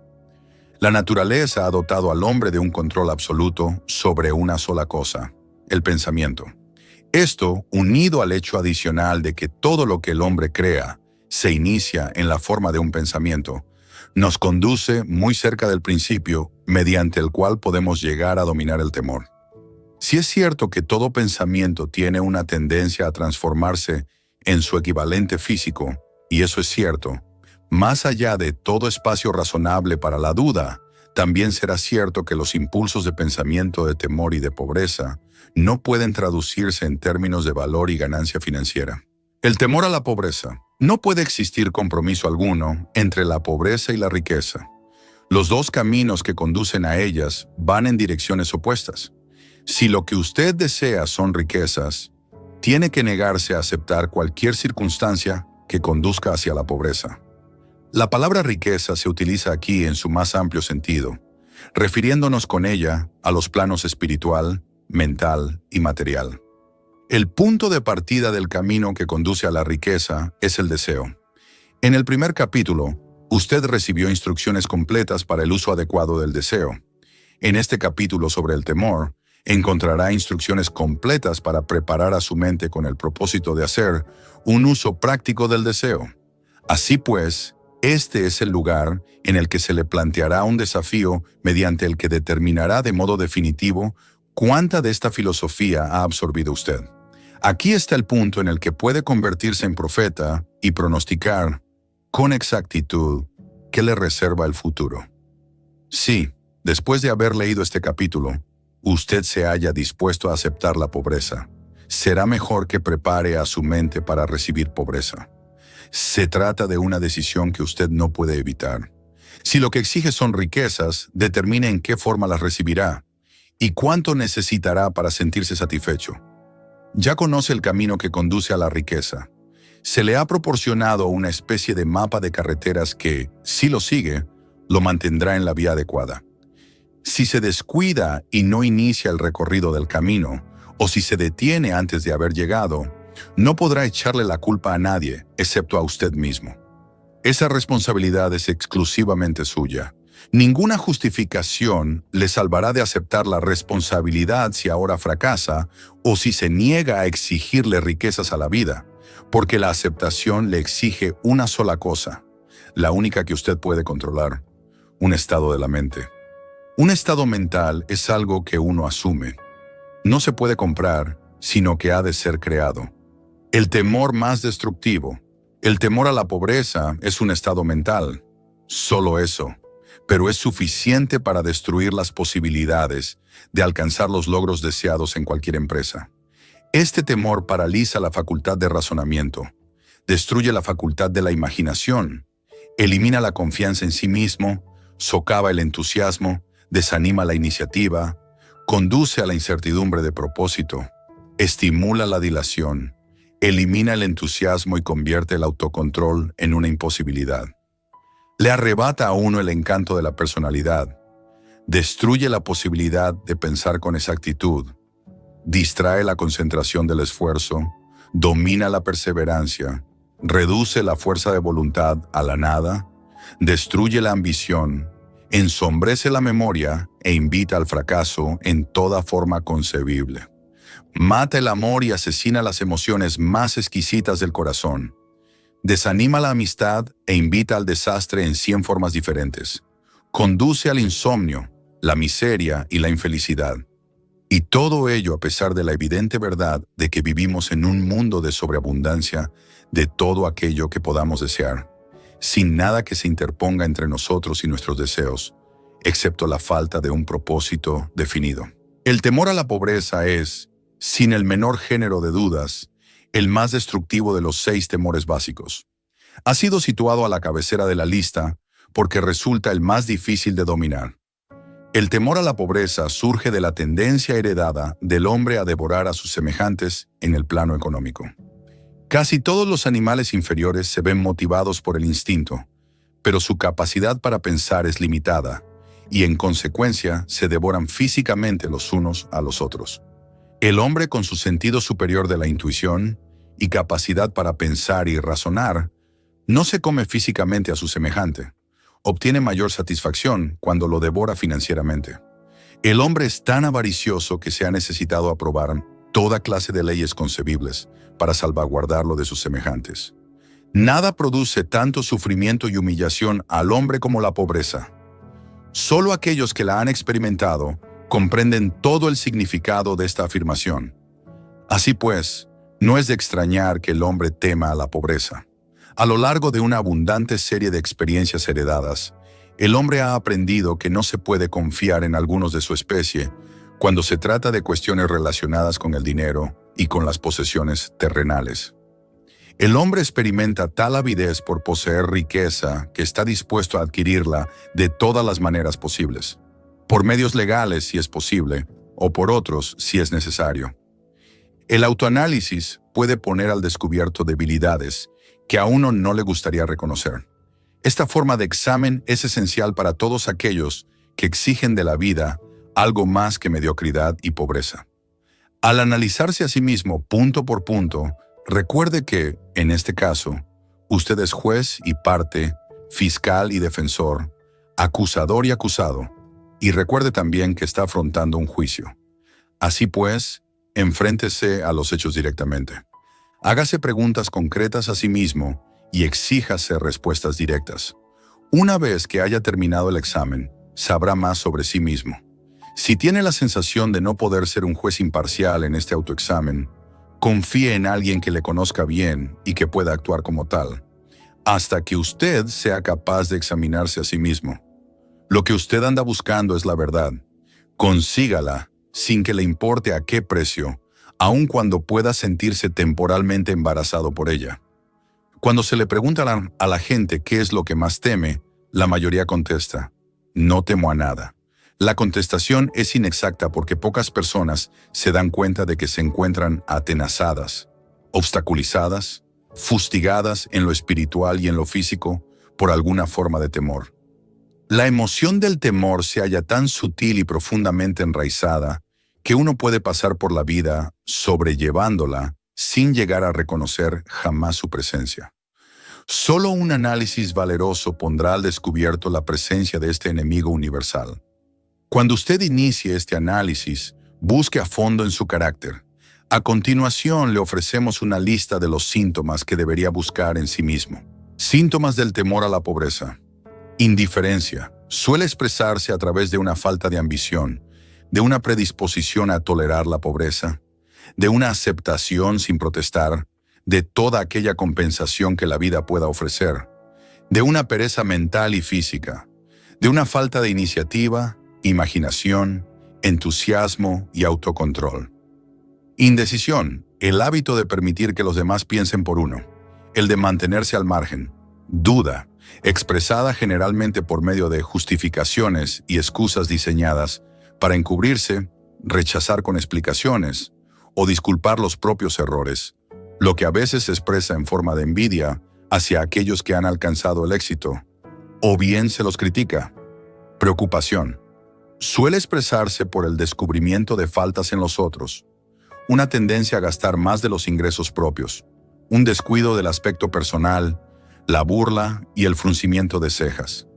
La naturaleza ha dotado al hombre de un control absoluto sobre una sola cosa, el pensamiento. Esto, unido al hecho adicional de que todo lo que el hombre crea se inicia en la forma de un pensamiento, nos conduce muy cerca del principio mediante el cual podemos llegar a dominar el temor. Si es cierto que todo pensamiento tiene una tendencia a transformarse en su equivalente físico, y eso es cierto, más allá de todo espacio razonable para la duda, también será cierto que los impulsos de pensamiento de temor y de pobreza no pueden traducirse en términos de valor y ganancia financiera. El temor a la pobreza. No puede existir compromiso alguno entre la pobreza y la riqueza. Los dos caminos que conducen a ellas van en direcciones opuestas. Si lo que usted desea son riquezas, tiene que negarse a aceptar cualquier circunstancia que conduzca hacia la pobreza. La palabra riqueza se utiliza aquí en su más amplio sentido, refiriéndonos con ella a los planos espiritual, mental y material. El punto de partida del camino que conduce a la riqueza es el deseo. En el primer capítulo, usted recibió instrucciones completas para el uso adecuado del deseo. En este capítulo sobre el temor, encontrará instrucciones completas para preparar a su mente con el propósito de hacer un uso práctico del deseo. Así pues, este es el lugar en el que se le planteará un desafío mediante el que determinará de modo definitivo cuánta de esta filosofía ha absorbido usted. Aquí está el punto en el que puede convertirse en profeta y pronosticar con exactitud qué le reserva el futuro. Sí, después de haber leído este capítulo, usted se haya dispuesto a aceptar la pobreza. Será mejor que prepare a su mente para recibir pobreza. Se trata de una decisión que usted no puede evitar. Si lo que exige son riquezas, determine en qué forma las recibirá y cuánto necesitará para sentirse satisfecho. Ya conoce el camino que conduce a la riqueza. Se le ha proporcionado una especie de mapa de carreteras que, si lo sigue, lo mantendrá en la vía adecuada. Si se descuida y no inicia el recorrido del camino, o si se detiene antes de haber llegado, no podrá echarle la culpa a nadie, excepto a usted mismo. Esa responsabilidad es exclusivamente suya. Ninguna justificación le salvará de aceptar la responsabilidad si ahora fracasa o si se niega a exigirle riquezas a la vida, porque la aceptación le exige una sola cosa, la única que usted puede controlar: un estado de la mente. Un estado mental es algo que uno asume. No se puede comprar, sino que ha de ser creado. El temor más destructivo, el temor a la pobreza, es un estado mental. Solo eso. Pero es suficiente para destruir las posibilidades de alcanzar los logros deseados en cualquier empresa. Este temor paraliza la facultad de razonamiento, destruye la facultad de la imaginación, elimina la confianza en sí mismo, socava el entusiasmo, desanima la iniciativa, conduce a la incertidumbre de propósito, estimula la dilación, elimina el entusiasmo y convierte el autocontrol en una imposibilidad. Le arrebata a uno el encanto de la personalidad, destruye la posibilidad de pensar con exactitud, distrae la concentración del esfuerzo, domina la perseverancia, reduce la fuerza de voluntad a la nada, destruye la ambición, ensombrece la memoria e invita al fracaso en toda forma concebible. Mata el amor y asesina las emociones más exquisitas del corazón. Desanima la amistad e invita al desastre en 100 formas diferentes. Conduce al insomnio, la miseria y la infelicidad. Y todo ello a pesar de la evidente verdad de que vivimos en un mundo de sobreabundancia de todo aquello que podamos desear, sin nada que se interponga entre nosotros y nuestros deseos, excepto la falta de un propósito definido. El temor a la pobreza es, sin el menor género de dudas, el más destructivo de los 6 temores básicos. Ha sido situado a la cabecera de la lista porque resulta el más difícil de dominar. El temor a la pobreza surge de la tendencia heredada del hombre a devorar a sus semejantes en el plano económico. Casi todos los animales inferiores se ven motivados por el instinto, pero su capacidad para pensar es limitada y en consecuencia se devoran físicamente los unos a los otros. El hombre, con su sentido superior de la intuición y capacidad para pensar y razonar, no se come físicamente a su semejante. Obtiene mayor satisfacción cuando lo devora financieramente. El hombre es tan avaricioso que se ha necesitado aprobar toda clase de leyes concebibles para salvaguardarlo de sus semejantes. Nada produce tanto sufrimiento y humillación al hombre como la pobreza. Solo aquellos que la han experimentado comprenden todo el significado de esta afirmación. Así pues, no es de extrañar que el hombre tema a la pobreza. A lo largo de una abundante serie de experiencias heredadas, el hombre ha aprendido que no se puede confiar en algunos de su especie cuando se trata de cuestiones relacionadas con el dinero y con las posesiones terrenales. El hombre experimenta tal avidez por poseer riqueza que está dispuesto a adquirirla de todas las maneras posibles, por medios legales si es posible, o por otros si es necesario. El autoanálisis puede poner al descubierto debilidades que a uno no le gustaría reconocer. Esta forma de examen es esencial para todos aquellos que exigen de la vida algo más que mediocridad y pobreza. Al analizarse a sí mismo punto por punto, recuerde que, en este caso, usted es juez y parte, fiscal y defensor, acusador y acusado, y recuerde también que está afrontando un juicio. Así pues, enfréntese a los hechos directamente. Hágase preguntas concretas a sí mismo y exíjase respuestas directas. Una vez que haya terminado el examen, sabrá más sobre sí mismo. Si tiene la sensación de no poder ser un juez imparcial en este autoexamen, confíe en alguien que le conozca bien y que pueda actuar como tal, hasta que usted sea capaz de examinarse a sí mismo. Lo que usted anda buscando es la verdad. Consígala sin que le importe a qué precio, aun cuando pueda sentirse temporalmente embarazado por ella. Cuando se le pregunta a la gente qué es lo que más teme, la mayoría contesta: no temo a nada. La contestación es inexacta porque pocas personas se dan cuenta de que se encuentran atenazadas, obstaculizadas, fustigadas en lo espiritual y en lo físico por alguna forma de temor. La emoción del temor se halla tan sutil y profundamente enraizada que uno puede pasar por la vida sobrellevándola sin llegar a reconocer jamás su presencia. Solo un análisis valeroso pondrá al descubierto la presencia de este enemigo universal. Cuando usted inicie este análisis, busque a fondo en su carácter. A continuación le ofrecemos una lista de los síntomas que debería buscar en sí mismo. Síntomas del temor a la pobreza. Indiferencia. Suele expresarse a través de una falta de ambición, de una predisposición a tolerar la pobreza, de una aceptación sin protestar, de toda aquella compensación que la vida pueda ofrecer, de una pereza mental y física, de una falta de iniciativa, imaginación, entusiasmo y autocontrol. Indecisión, el hábito de permitir que los demás piensen por uno, el de mantenerse al margen. Duda, expresada generalmente por medio de justificaciones y excusas diseñadas para encubrirse, rechazar con explicaciones o disculpar los propios errores, lo que a veces se expresa en forma de envidia hacia aquellos que han alcanzado el éxito, o bien se los critica. Preocupación. Suele expresarse por el descubrimiento de faltas en los otros, una tendencia a gastar más de los ingresos propios, un descuido del aspecto personal, la burla y el fruncimiento de cejas,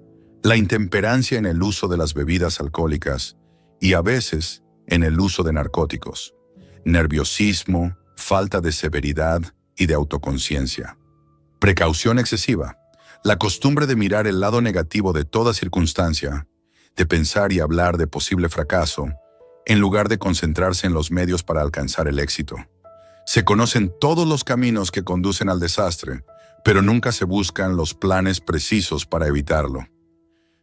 la intemperancia en el uso de las bebidas alcohólicas y a veces en el uso de narcóticos, nerviosismo, falta de severidad y de autoconciencia. Precaución excesiva, la costumbre de mirar el lado negativo de toda circunstancia, de pensar y hablar de posible fracaso, en lugar de concentrarse en los medios para alcanzar el éxito. Se conocen todos los caminos que conducen al desastre, pero nunca se buscan los planes precisos para evitarlo.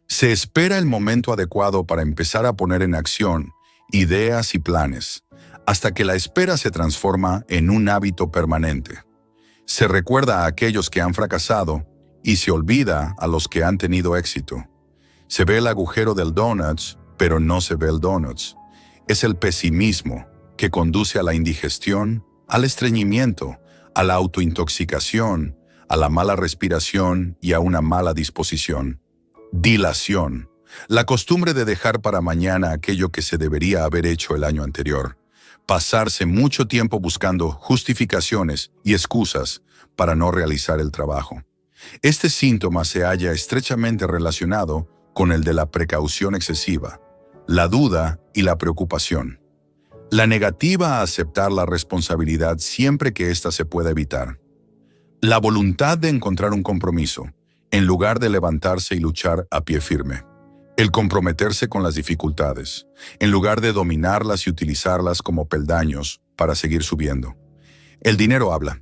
Se espera el momento adecuado para empezar a poner en acción ideas y planes, hasta que la espera se transforma en un hábito permanente. Se recuerda a aquellos que han fracasado y se olvida a los que han tenido éxito. Se ve el agujero del donuts, pero no se ve el donuts. Es el pesimismo que conduce a la indigestión, al estreñimiento, a la autointoxicación, a la mala respiración y a una mala disposición. Dilación. La costumbre de dejar para mañana aquello que se debería haber hecho el año anterior. Pasarse mucho tiempo buscando justificaciones y excusas para no realizar el trabajo. Este síntoma se halla estrechamente relacionado con el de la precaución excesiva, la duda y la preocupación. La negativa a aceptar la responsabilidad siempre que ésta se pueda evitar. La voluntad de encontrar un compromiso, en lugar de levantarse y luchar a pie firme. El comprometerse con las dificultades, en lugar de dominarlas y utilizarlas como peldaños para seguir subiendo. El dinero habla.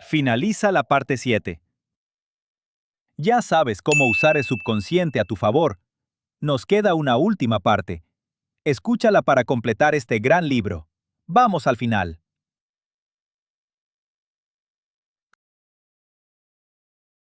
Finaliza la parte 7. Ya sabes cómo usar el subconsciente a tu favor. Nos queda una última parte. Escúchala para completar este gran libro. Vamos al final.